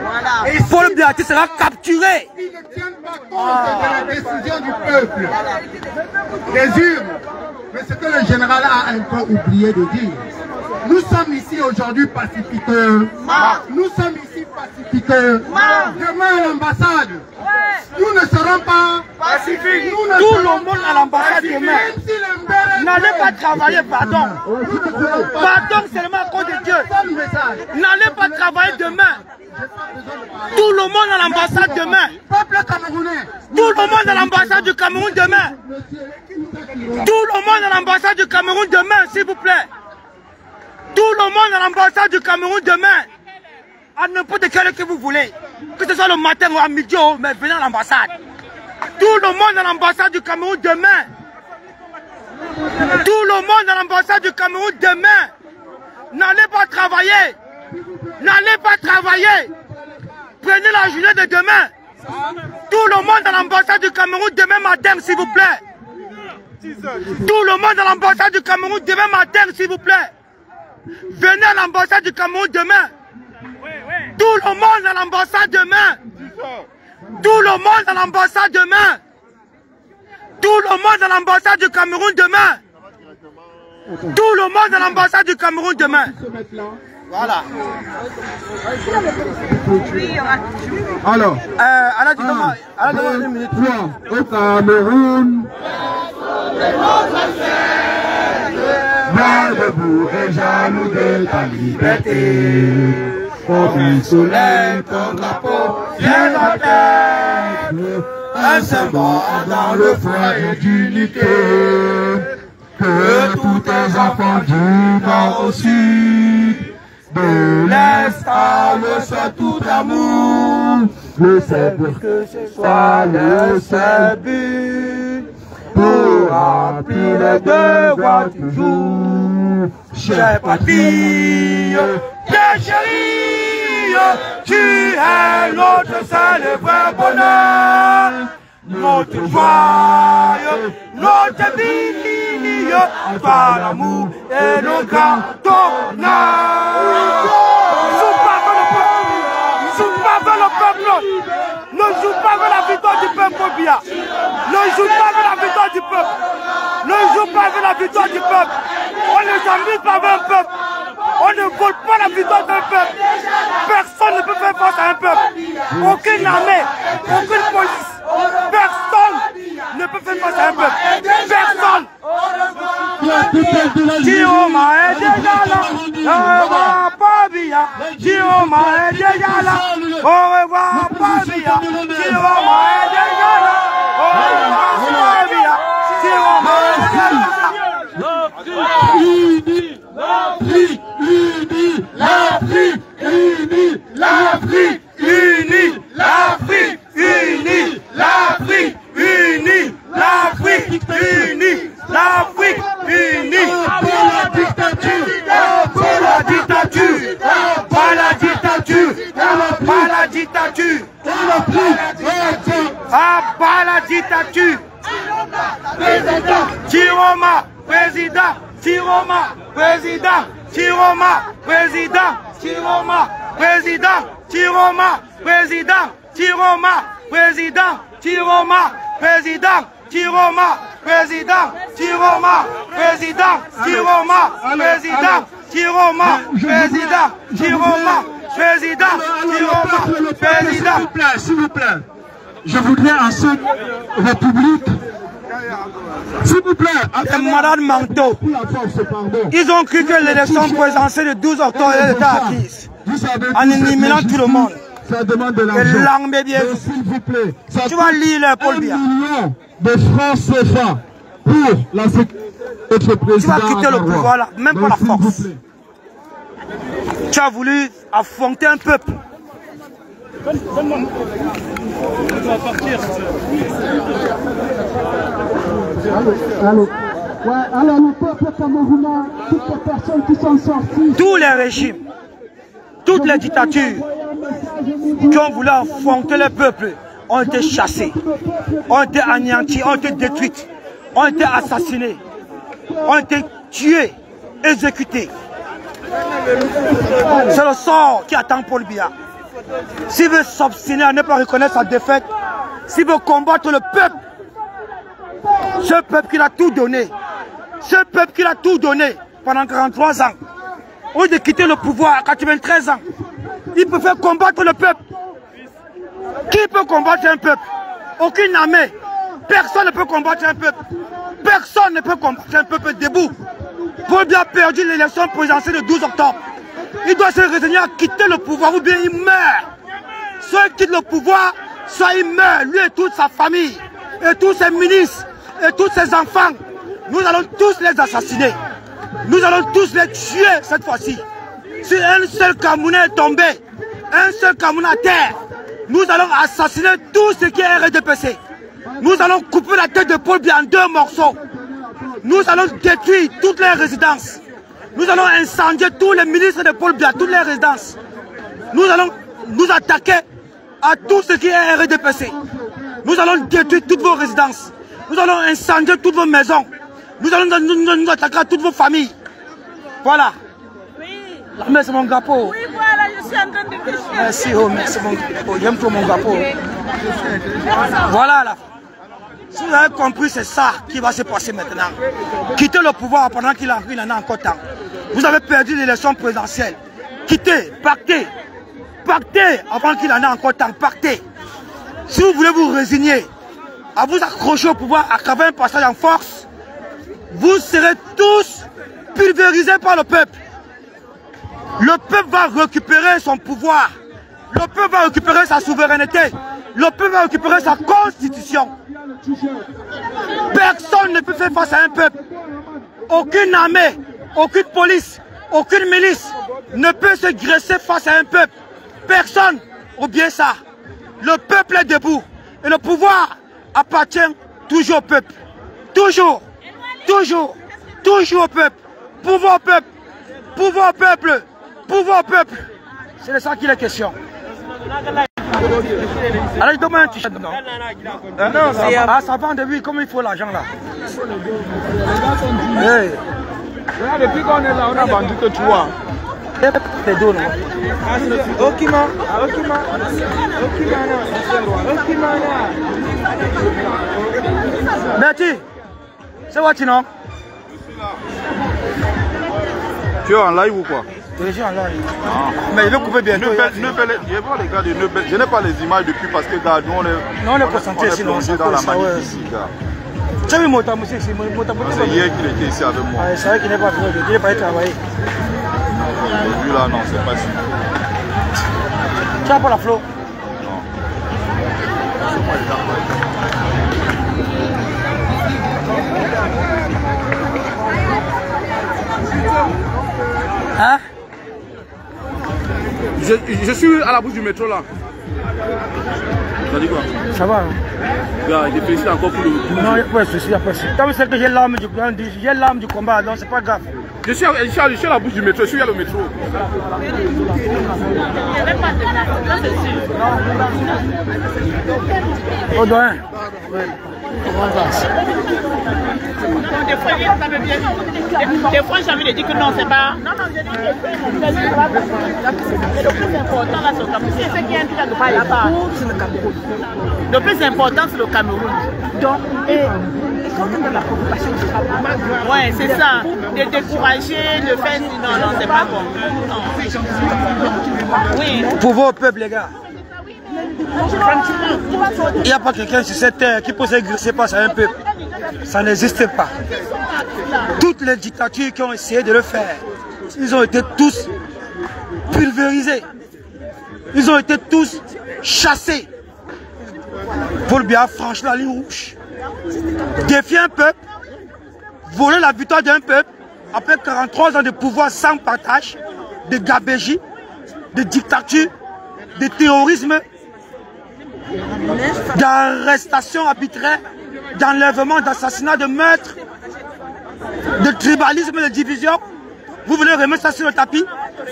Et Paul Biya qui sera capturé. S'ils ne tiennent pas pas compte de la décision du peuple. Les urnes. Mais ce que le général a un peu oublié de dire. Nous sommes ici aujourd'hui pacifiqueurs. Nous sommes ici pacifiqueurs. Demain à l'ambassade, nous ne serons pas pacifiques. Tout le monde à l'ambassade demain. N'allez pas travailler, pardon. Pardon seulement à cause de Dieu. N'allez pas travailler demain. Tout le monde à l'ambassade demain. Peuple camerounais. Tout le monde à l'ambassade du Cameroun demain. Tout le monde à l'ambassade du Cameroun demain, s'il vous plaît. Tout le monde à l'ambassade du Cameroun demain. À n'importe quelle heure que vous voulez. Que ce soit le matin ou à midi, mais venez à l'ambassade. Tout le monde à l'ambassade du Cameroun demain. Tout le monde à l'ambassade du Cameroun demain. N'allez pas travailler. N'allez pas travailler. Prenez la journée de demain. Tout le monde à l'ambassade du Cameroun demain matin, s'il vous plaît. Tout le monde à l'ambassade du Cameroun demain matin, s'il vous plaît. Venez à l'ambassade du Cameroun demain. Tout le monde à l'ambassade demain. Tout le monde à l'ambassade demain. Tout le monde à l'ambassade du Cameroun demain. Tout le monde à l'ambassade du Cameroun demain. Voilà. Alors, une minute. Au Cameroun, va debout et jaloux de ta liberté. Comme un soleil, ton drapeau, viens la tête. Un symbole dans le foyer d'unité. Que tous tes enfants du nord au sud, de l'est à l'ouest, tout amour. Le seul but que ce soit le seul but. Pour remplir les devoirs du jour. Chère patrie, chère chérie, tu es notre seul et vrai bonheur. Notre joie, notre vie, par l'amour et le grand honneur. Ne joue pas avec la victoire du peuple, Bia. Ne joue pas avec la victoire du peuple. Ne joue pas avec la victoire du peuple. On ne s'amuse pas avec un peuple. On ne vole pas la victoire d'un peuple. Personne ne peut faire face à un peuple. Aucune armée, aucune police, personne ne peut faire face à un peuple. Personne. Dioma est déjà là. Au revoir, Pabia. Dioma est déjà là. Au revoir, Pabia. Dioma est déjà là. Au revoir, Pabia. Dioma est déjà là. L'Afrique unie, l'Afrique unie, l'Afrique unie, l'Afrique unie, l'Afrique unie, l'Afrique unie. Pas la dictature, pas la dictature, pas la dictature, pas la dictature, ah, pas la dictature. Chiroma, président, Chiroma, président, Chiroma, président, Chiroma, président, Chiroma, président, Chiroma, président, Chiroma, président, Chiroma, président, Chiroma, président, Chiroma, président, Chiroma, président, Chiroma, président, Chiroma, président. S'il vous plaît, je voudrais en ce République. S'il vous plaît, les malades mentaux. Ils ont cru que l'élection présidentielle de 12 octobre était acquise. En éliminant tout le monde. Et l'armée bien. Tu vas lire les Paul Biya. 1 million de francs CFA pour la sécurité président. Tu vas quitter le pouvoir là, même pas la force. Tu as voulu affronter un peuple. Alors le peuple camerounais, toutes les personnes qui sont sorties, tous les régimes, toutes les dictatures qui ont voulu affronter le peuple ont été chassés, ont été anéantis, ont été détruits, ont été assassinés, ont été tués, exécutés. C'est le sort qui attend Paul Biya. S'il veut s'obstiner à ne pas reconnaître sa défaite, s'il veut combattre le peuple, ce peuple qui a tout donné, ce peuple qui a tout donné pendant 43 ans, au lieu de quitter le pouvoir à 93 ans, il peut faire combattre le peuple. Qui peut combattre un peuple? Aucune armée. Personne ne peut combattre un peuple. Personne ne peut combattre un peuple debout. Paul Biya a perdu l'élection présidentielle le 12 octobre. Il doit se résigner à quitter le pouvoir ou bien il meurt. Soit il quitte le pouvoir, soit il meurt, lui et toute sa famille, et tous ses ministres, et tous ses enfants. Nous allons tous les assassiner. Nous allons tous les tuer cette fois-ci. Si un seul Camerounais est tombé, un seul Camerounais à terre, nous allons assassiner tout ce qui est RDPC. Nous allons couper la tête de Paul Biya en 2 morceaux. Nous allons détruire toutes les résidences. Nous allons incendier tous les ministres de Paul Biya, toutes les résidences. Nous allons nous attaquer à tout ce qui est RDPC. Nous allons détruire toutes vos résidences. Nous allons incendier toutes vos maisons. Nous allons nous attaquer à toutes vos familles. Voilà. Mais c'est mon drapeau. Oui, voilà, je suis en train de pêcher. Merci, oh, merci mon drapeau. J'aime trop mon drapeau. Voilà là. Si vous avez compris, c'est ça qui va se passer maintenant. Quittez le pouvoir pendant qu'il en a encore temps. Vous avez perdu l'élection présidentielle. Quittez, partez. Partez avant qu'il en ait encore temps. Partez. Si vous voulez vous résigner à vous accrocher au pouvoir à travers un passage en force, vous serez tous pulvérisés par le peuple. Le peuple va récupérer son pouvoir. Le peuple va récupérer sa souveraineté. Le peuple va récupérer sa constitution. Personne ne peut faire face à un peuple. Aucune armée, aucune police, aucune milice ne peut se graisser face à un peuple. Personne. Oubliez ça. Le peuple est debout. Et le pouvoir appartient toujours au peuple. Toujours. Toujours. Toujours au peuple. Pouvoir au peuple. Pouvoir au peuple. Pouvoir au peuple. C'est de ça qu'il est question. Alors, je demande un t-shirt, non? Non, ça vend de lui, comme il faut l'argent là. Hey. Depuis qu'on est là, on a vendu que 3. C'est d'eau, non? Okima. Bertie, c'est what, non? Tu es en live ou quoi? Je suis en live. Mais il veut couper bientôt. Je vois les gars de Neubel. Je n'ai pas les images depuis parce que gars, nous on est concentrés ici, plongé dans la magnifique ici, gars. Tu as vu mon tamoussi ici? C'est hier qu'il était ici avec moi. C'est vrai qu'il n'est pas venu, il n'est pas allé travailler. J'ai vu là, non, c'est pas sûr. Tu n'as pas la flot? Non. Hein? Je suis à la bouche du métro là. Tu as dit quoi? Ça va. Gars, je félicite encore pour le. Non, il n'y a pas de souci, il n'y a pas de souci. Comme c'est que j'ai l'âme du combat, donc c'est pas grave. Je suis à la bouche du métro, je suis à le métro. Au doyen. Des fois, j'ai envie de dire que non, c'est pas. Non, je dis que c'est le plus important là, c'est le Cameroun. C'est ce qui est indiqué là-bas. Le plus important, c'est le Cameroun. Donc, la préoccupation, ouais, c'est ça. De décourager, de faire. Non, c'est pas bon. Oui. Pour vos peuples, les gars. Il n'y a pas quelqu'un sur cette terre qui peut s'exercer face à un peuple. Ça n'existe pas. Toutes les dictatures qui ont essayé de le faire, ils ont été tous pulvérisés. Ils ont été tous chassés. Paul Biya franchit la ligne rouge. Défier un peuple, voler la victoire d'un peuple, après 43 ans de pouvoir sans partage, de gabégie, de dictature, de terrorisme, d'arrestation arbitraire, d'enlèvement, d'assassinat, de meurtre, de tribalisme, de division. Vous voulez remettre ça sur le tapis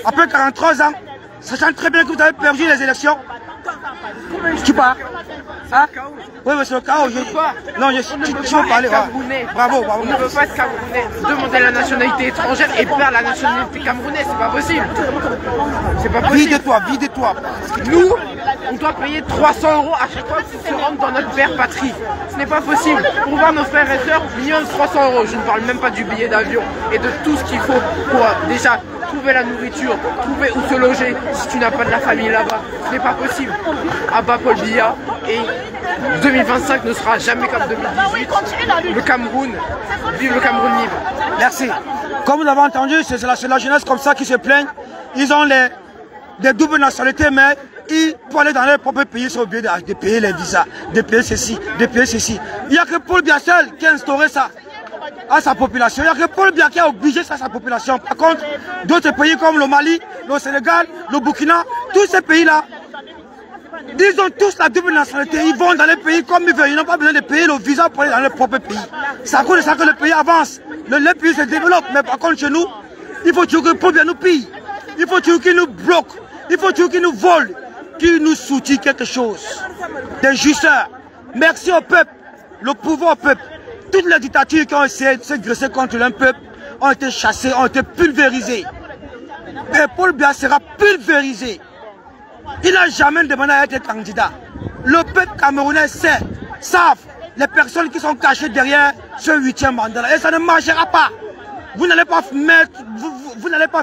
après 43 ans, sachant très bien que vous avez perdu les élections. Tu pars. Hein? Oui, mais c'est le chaos. Non, je veux parler. Bravo, bravo. On ne peut pas être camerounais, demander la nationalité étrangère et perdre la nationalité camerounaise, c'est pas possible. C'est pas possible. Vide-toi. Nous, on doit payer 300 € à chaque fois pour se rendre dans notre père patrie. Ce n'est pas possible. Pour voir nos frères et sœurs, minimum 300 €. Je ne parle même pas du billet d'avion et de tout ce qu'il faut pour déjà trouver la nourriture, trouver où se loger si tu n'as pas de la famille là-bas. Ce n'est pas possible. Abat Paul Biya et 2025 ne sera jamais comme 2018. Le Cameroun, vive le Cameroun libre. Merci. Comme vous avez entendu, c'est la jeunesse comme ça qui se plaigne. Ils ont des doubles nationalités, mais pour aller dans leur propre pays, ils sont obligés de payer les visas, de payer ceci, de payer ceci. Il n'y a que Paul Biya seul qui a instauré ça à sa population. Il n'y a que Paul Biya qui a obligé ça à sa population. Par contre, d'autres pays comme le Mali, le Sénégal, le Burkina, tous ces pays-là, ils ont tous la double nationalité. Ils vont dans les pays comme ils veulent. Ils n'ont pas besoin de payer le visa pour aller dans leur propre pays. C'est à cause de ça que le pays avance. Le pays se développe. Mais par contre, chez nous, il faut toujours que Paul Biya nous pille. Il faut toujours qu'il nous bloque. Il faut toujours qu'il nous vole. Qu'il nous soutient quelque chose. Des justeurs. Merci au peuple. Le pouvoir au peuple. Toutes les dictatures qui ont essayé de se dresser contre un peuple ont été chassées, ont été pulvérisées. Et Paul Biya sera pulvérisé. Il n'a jamais demandé à être candidat. Le peuple camerounais savent les personnes qui sont cachées derrière ce 8e mandat. Et ça ne marchera pas. Vous n'allez pas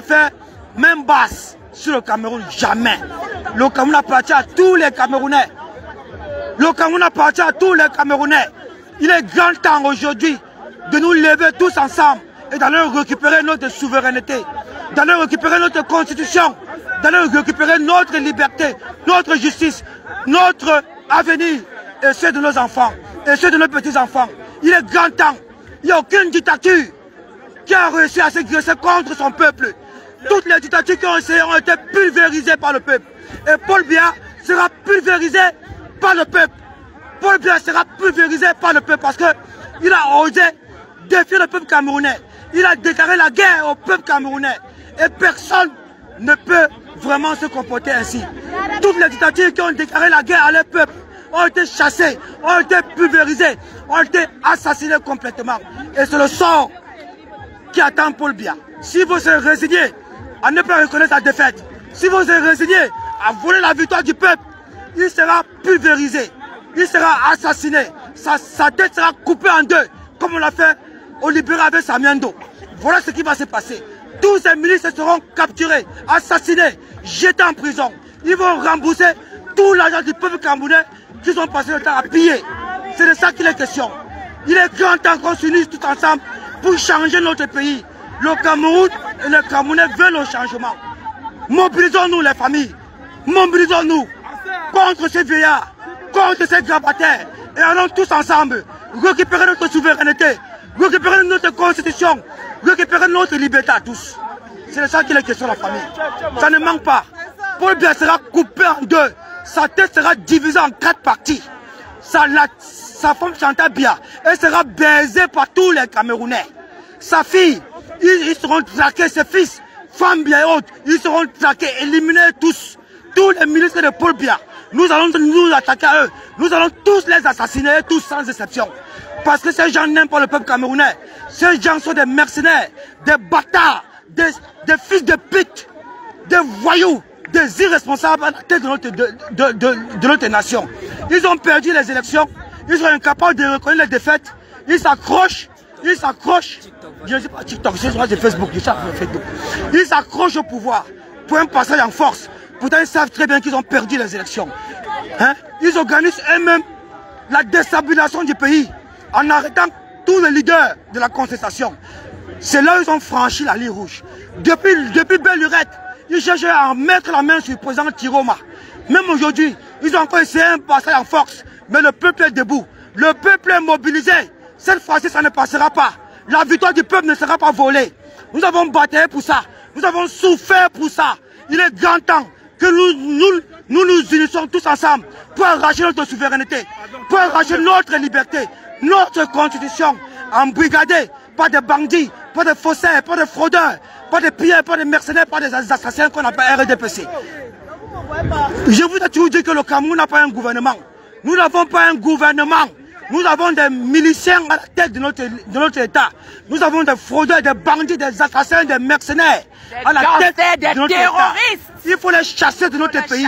faire main basse sur le Cameroun. Jamais. Le Cameroun appartient à tous les Camerounais. Le Cameroun appartient à tous les Camerounais. Il est grand temps aujourd'hui de nous lever tous ensemble et d'aller récupérer notre souveraineté, d'aller récupérer notre constitution, d'aller récupérer notre liberté, notre justice, notre avenir et ceux de nos enfants et ceux de nos petits-enfants. Il est grand temps. Il n'y a aucune dictature qui a réussi à se dresser contre son peuple. Toutes les dictatures qui ont essayé ont été pulvérisées par le peuple. Et Paul Biya sera pulvérisé par le peuple. Paul Biya sera pulvérisé par le peuple parce qu'il a osé défier le peuple camerounais. Il a déclaré la guerre au peuple camerounais. Et personne ne peut vraiment se comporter ainsi. Toutes les dictatures qui ont déclaré la guerre à leur peuple ont été chassées, ont été pulvérisées, ont été assassinées complètement. Et c'est le sort qui attend Paul Biya. Si vous se résignez à ne pas reconnaître sa défaite, si vous se résignez à voler la victoire du peuple, il sera pulvérisé, il sera assassiné, sa tête sera coupée en deux, comme on l'a fait au Libéria avec Samiendo. Voilà ce qui va se passer. Tous ces milices seront capturés, assassinés, jetés en prison. Ils vont rembourser tout l'argent du peuple camerounais qu'ils ont passé le temps à piller. C'est de ça qu'il est question. Il est grand temps qu'on s'unisse tous ensemble pour changer notre pays. Le Cameroun et les Camerounais veulent le changement. Mobilisons-nous les familles. Mobilisons-nous contre ces vieillards, contre ces grabataires. Et allons tous ensemble récupérer notre souveraineté, récupérer notre constitution, récupérer notre liberté à tous. C'est de ça qu'il est question, la famille. Ça ne manque pas. Paul Biya sera coupé en deux. Sa tête sera divisée en 4 parties. Sa femme Chantal Biya, elle sera baisée par tous les Camerounais. Sa fille, ils seront traqués, ses fils, femmes Biya et autres, ils seront traqués, éliminés tous. Tous les ministres de Paul Biya, nous allons nous attaquer à eux. Nous allons tous les assassiner, tous sans exception. Parce que ces gens n'aiment pas le peuple camerounais. Ces gens sont des mercenaires, des bâtards, des fils de pute, des voyous, des irresponsables à la tête de notre nation. Ils ont perdu les élections, ils sont incapables de reconnaître les défaites, ils s'accrochent, je ne sais pas TikTok, c'est sur Facebook, ils s'accrochent au pouvoir pour un passage en force. Pourtant ils savent très bien qu'ils ont perdu les élections. Hein? Ils organisent eux-mêmes la déstabilisation du pays en arrêtant tous les leaders de la contestation. C'est là où ils ont franchi la ligne rouge. Depuis belle lurette, ils cherchaient à mettre la main sur le président Tiroma. Même aujourd'hui, ils ont encore essayé un passage en force. Mais le peuple est debout. Le peuple est mobilisé. Cette fois-ci, ça ne passera pas. La victoire du peuple ne sera pas volée. Nous avons bataillé pour ça. Nous avons souffert pour ça. Il est grand temps que nous unissions tous ensemble pour arracher notre souveraineté, pour arracher notre liberté, notre constitution, embrigadée par des bandits, par des faussaires, par des fraudeurs, par des pilleurs, par des mercenaires, par des assassins qu'on appelle RDPC. Je vous ai toujours dit que le Cameroun n'a pas un gouvernement. Nous n'avons pas un gouvernement. Nous avons des miliciens à la tête de notre État. Nous avons des fraudeurs, des bandits, des assassins, des mercenaires à la tête de notre État. Il faut les chasser de notre pays.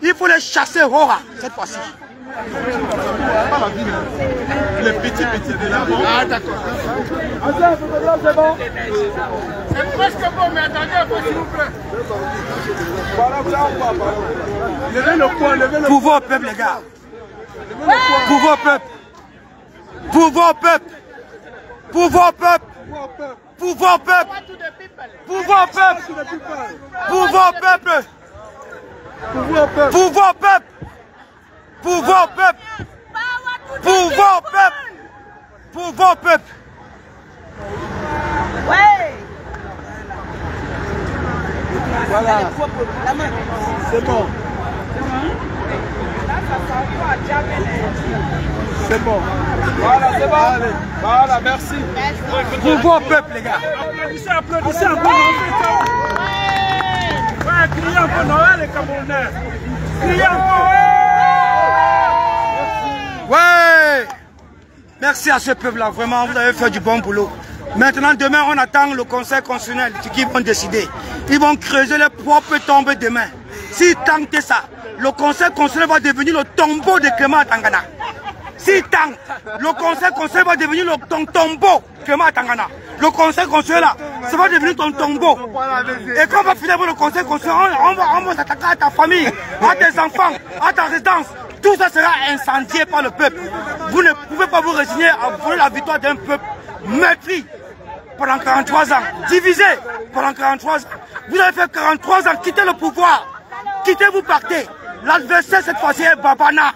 Il faut les chasser, Rora, cette fois-ci. Les petits de là. Ah, d'accord. C'est bon. C'est presque bon, mais attendez, s'il vous plaît. Levez le poing, levez le poing. Pouvoir au peuple, les gars. Pouvoir au peuple. Pouvoir au peuple. Pouvoir au peuple. Pouvoir au peuple. Pouvoir au peuple. Pouvoir au peuple. Pouvoir au peuple. Pouvoir au peuple. Pouvoir au peuple. Pouvoir au peuple. Ouais. Voilà. C'est bon. C'est bon. Voilà, c'est bon. Allez. Voilà, merci. Pouvoir au peuple, les gars. Applaudissez, applaudissez un peu. Ouais, criez un peu Noël, les Camerounais. Criez un peu. Ouais. Merci à ce peuple-là, vraiment, vous avez fait du bon boulot. Maintenant, demain, on attend le Conseil constitutionnel qui vont décider. Ils vont creuser les propres tombes demain. S'ils tentent ça, le Conseil constitutionnel va devenir le tombeau de Clément Tangana. S'ils tentent, le Conseil constitutionnel va devenir ton tombeau, Clément Tangana. Le Conseil constitutionnel, là, ça va devenir ton tombeau. Et quand on va finir avec le Conseil constitutionnel, on va s'attaquer à ta famille, à tes enfants, à ta résidence. Tout ça sera incendié par le peuple. Vous ne pouvez pas vous résigner à voler la victoire d'un peuple meurtri pendant 43 ans, divisé pendant 43 ans. Vous avez fait 43 ans, quittez le pouvoir. Quittez, vous partez. L'adversaire cette fois-ci est Babana.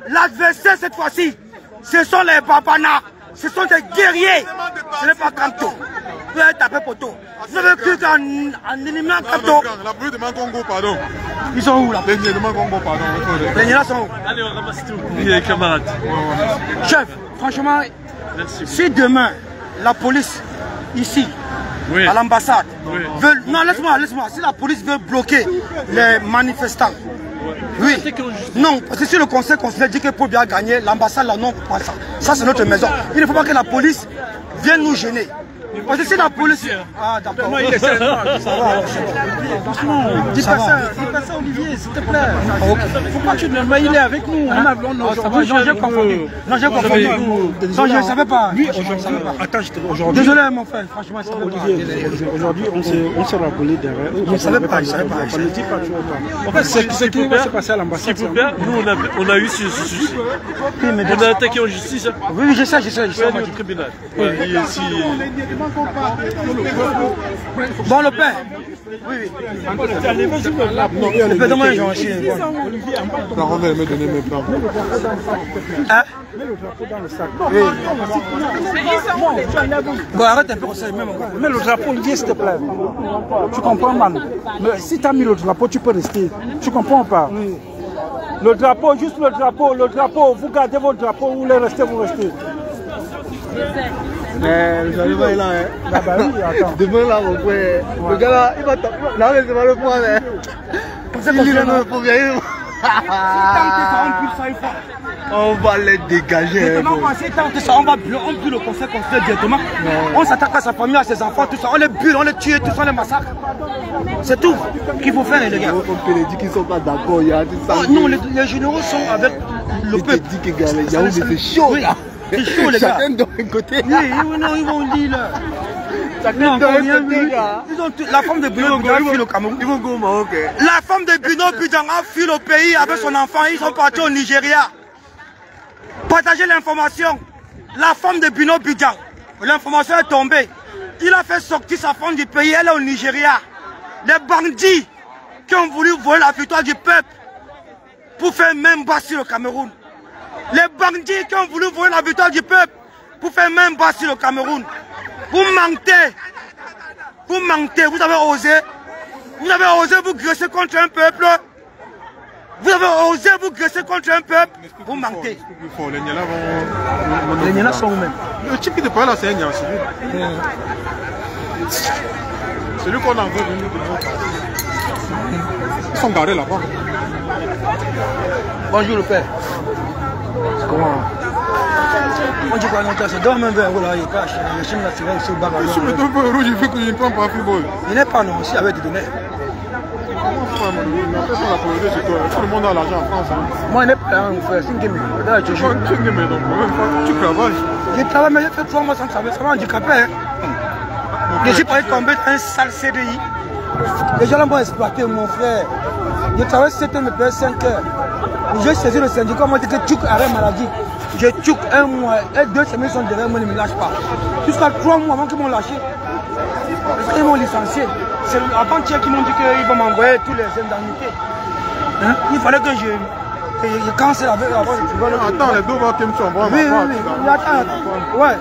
L'adversaire cette fois-ci, ce sont les Babana. Ce sont des guerriers. Ce n'est pas Kanto. Vous avez tapé poteau. Vous avez cru qu'en éliminant Kanto. La police de Mangongo, pardon. Ils sont où là? Les de Mangongo, pardon. Les Nigeria sont où? Allez, on ramasse tout. Oui, camarades. Chef, franchement, si demain, la police, ici, oui, à l'ambassade, oui, veut... Non, laisse-moi. Si la police veut bloquer les manifestants, oui. Non, parce que si le conseil constitutionnel dit que pour bien gagner, l'ambassade, là, non, pas ça. Ça, c'est notre maison. Il ne faut pas que la police vienne nous gêner. Parce que si la police... Ah, d'accord. Non, il est sérieux. Ça va, franchement. Dis pas ça, Olivier, s'il te plaît. Pourquoi tu ne m'as... Il est avec nous. On a aujourd'hui. Non, j'ai confondu. Non, j'ai confondu. Non, je ne savais pas. Lui, aujourd'hui... Attends, aujourd'hui... Désolé, mon frère. Franchement, c'est Olivier, aujourd'hui, on s'est rappelé derrière. Je ne savais pas, je ne savais pas. Ne dis pas, tu vois pas. En fait, ce qui va se passer à l'ambassade... S'il vous plaît, nous, on a eu ce souci. On a attaqué en justice. Oui, je sais. Au tribunal. Ici... Bon, le père. Oui. Le père, demain, j'ai enchaîné. Ça revient me donner mes plans. Hein? Mets le drapeau dans le sac. Bon, arrête un peu, même. Mets le drapeau, Olivier, s'il te plaît. Tu comprends, man? Mais si tu as mis le drapeau, tu peux rester. Tu comprends pas? Le drapeau, juste le drapeau. Vous gardez votre drapeau, vous voulez rester, vous restez. Mais vous allez voir là, hein. Bah oui, attends. Demain là, mon frère. Le gars là, il va taper. Là, il va le prendre, hein. Il va le prendre. On va les dégager. On va brûler le conseil constitutionnel directement. On s'attaque à sa famille, à ses enfants, tout ça. On les brûle, on les tue, tout ça, on les massacre. C'est tout qu'il faut faire, les gars. On les dit qu'ils ne sont pas d'accord. Non, les généraux sont avec le peuple. Ils te disent que c'est chaud là. C'est chaud, les gars. Chacun de un côté. Oui, non, ils vont dire là. Chacun de un côté, là. La femme de Bruno Bidjan a fui le Cameroun. Ils vont go au Maroc. La femme de Bruno Bidjan a fui le pays avec son enfant. Ils sont partis au Nigeria. Partagez l'information. La femme de Bruno Bidjan, l'information est tombée. Il a fait sortir sa femme du pays. Elle est au Nigeria. Les bandits qui ont voulu voler la victoire du peuple pour faire même bas sur le Cameroun. Les bandits qui ont voulu voler la victoire du peuple pour faire même bas sur le Cameroun. Vous mentez. Vous mentez. Vous avez osé. Vous avez osé vous graisser contre un peuple. Vous avez osé vous graisser contre un peuple. Vous mentez. Les Nigeria sont où-même? Le type qui te parle là, c'est un Nigeria. C'est lui qu'on a envoyé venir. Ils sont garés là-bas. Bonjour le père. Comment? On dit quoi, non, ça donne même un là, il pas le chien naturel, c'est au bar. Si je me donne un rouge, il fait que je ne prends pas football. Il n'est pas non, aussi avec des données. Tout le monde a l'argent en France. Moi, il n'est pas là, mon frère, c'est une game. Tu travailles. Je travaille, mais j'ai fait 3 mois sans travailler, ça m'a handicapé. Je suis pas tombé dans un sale CDI. Les gens l'ont exploité, mon frère. Je travaille 7 heures, me paye 5 heures. J'ai saisi le syndicat, on m'a dit que tu arrêtes maladie. Je tchouk 1 mois et 2 semaines sont derrière moi, ils ne me lâchent pas. Jusqu'à 3 mois avant qu'ils m'ont lâché. Parce qu'ils m'ont licencié. C'est avant-hier qu'ils m'ont dit qu'ils vont m'envoyer tous les indemnités. Hein? Il fallait que je cancelle avec avant. Attends, les 2 mois qu'ils me sont envoyés. Oui, oui, oui. Attends, ouais.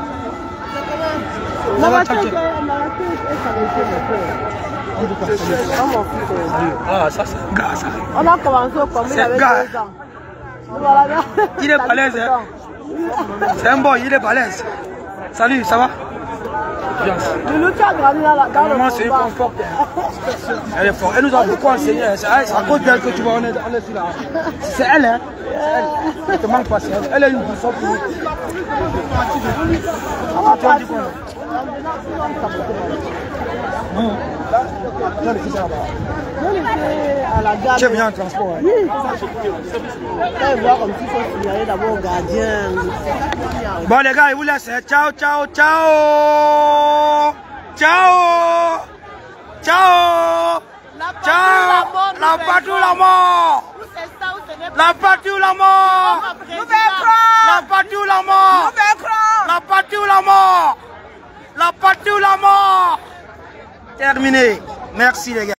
Ah, ça c'est un gars, ça. On a commencé au commun, il avait 2 ans. Il est balèze, hein. C'est un boy, il est balèze. Salut, ça va? Bien. Maman, c'est une femme forte. Elle est forte. Elle nous a beaucoup enseigné. C'est à cause d'elle que tu vois, on est là. C'est elle, hein. Elle ne te manque pas, c'est elle. Elle est une boussole pour nous. Tu as dit quoi? Non. Tu es venu en transport, hein? Oui. Voir comme s'il faut signaler d'abord au gardien. Bon les gars, il vous laisse. Ciao, ciao, ciao. Ciao. Ciao. Ciao. La patrie ou la mort. La patrie ou la mort. La patrie ou la mort. La patrie ou la mort. La patrie ou la mort. Terminé. Merci les gars.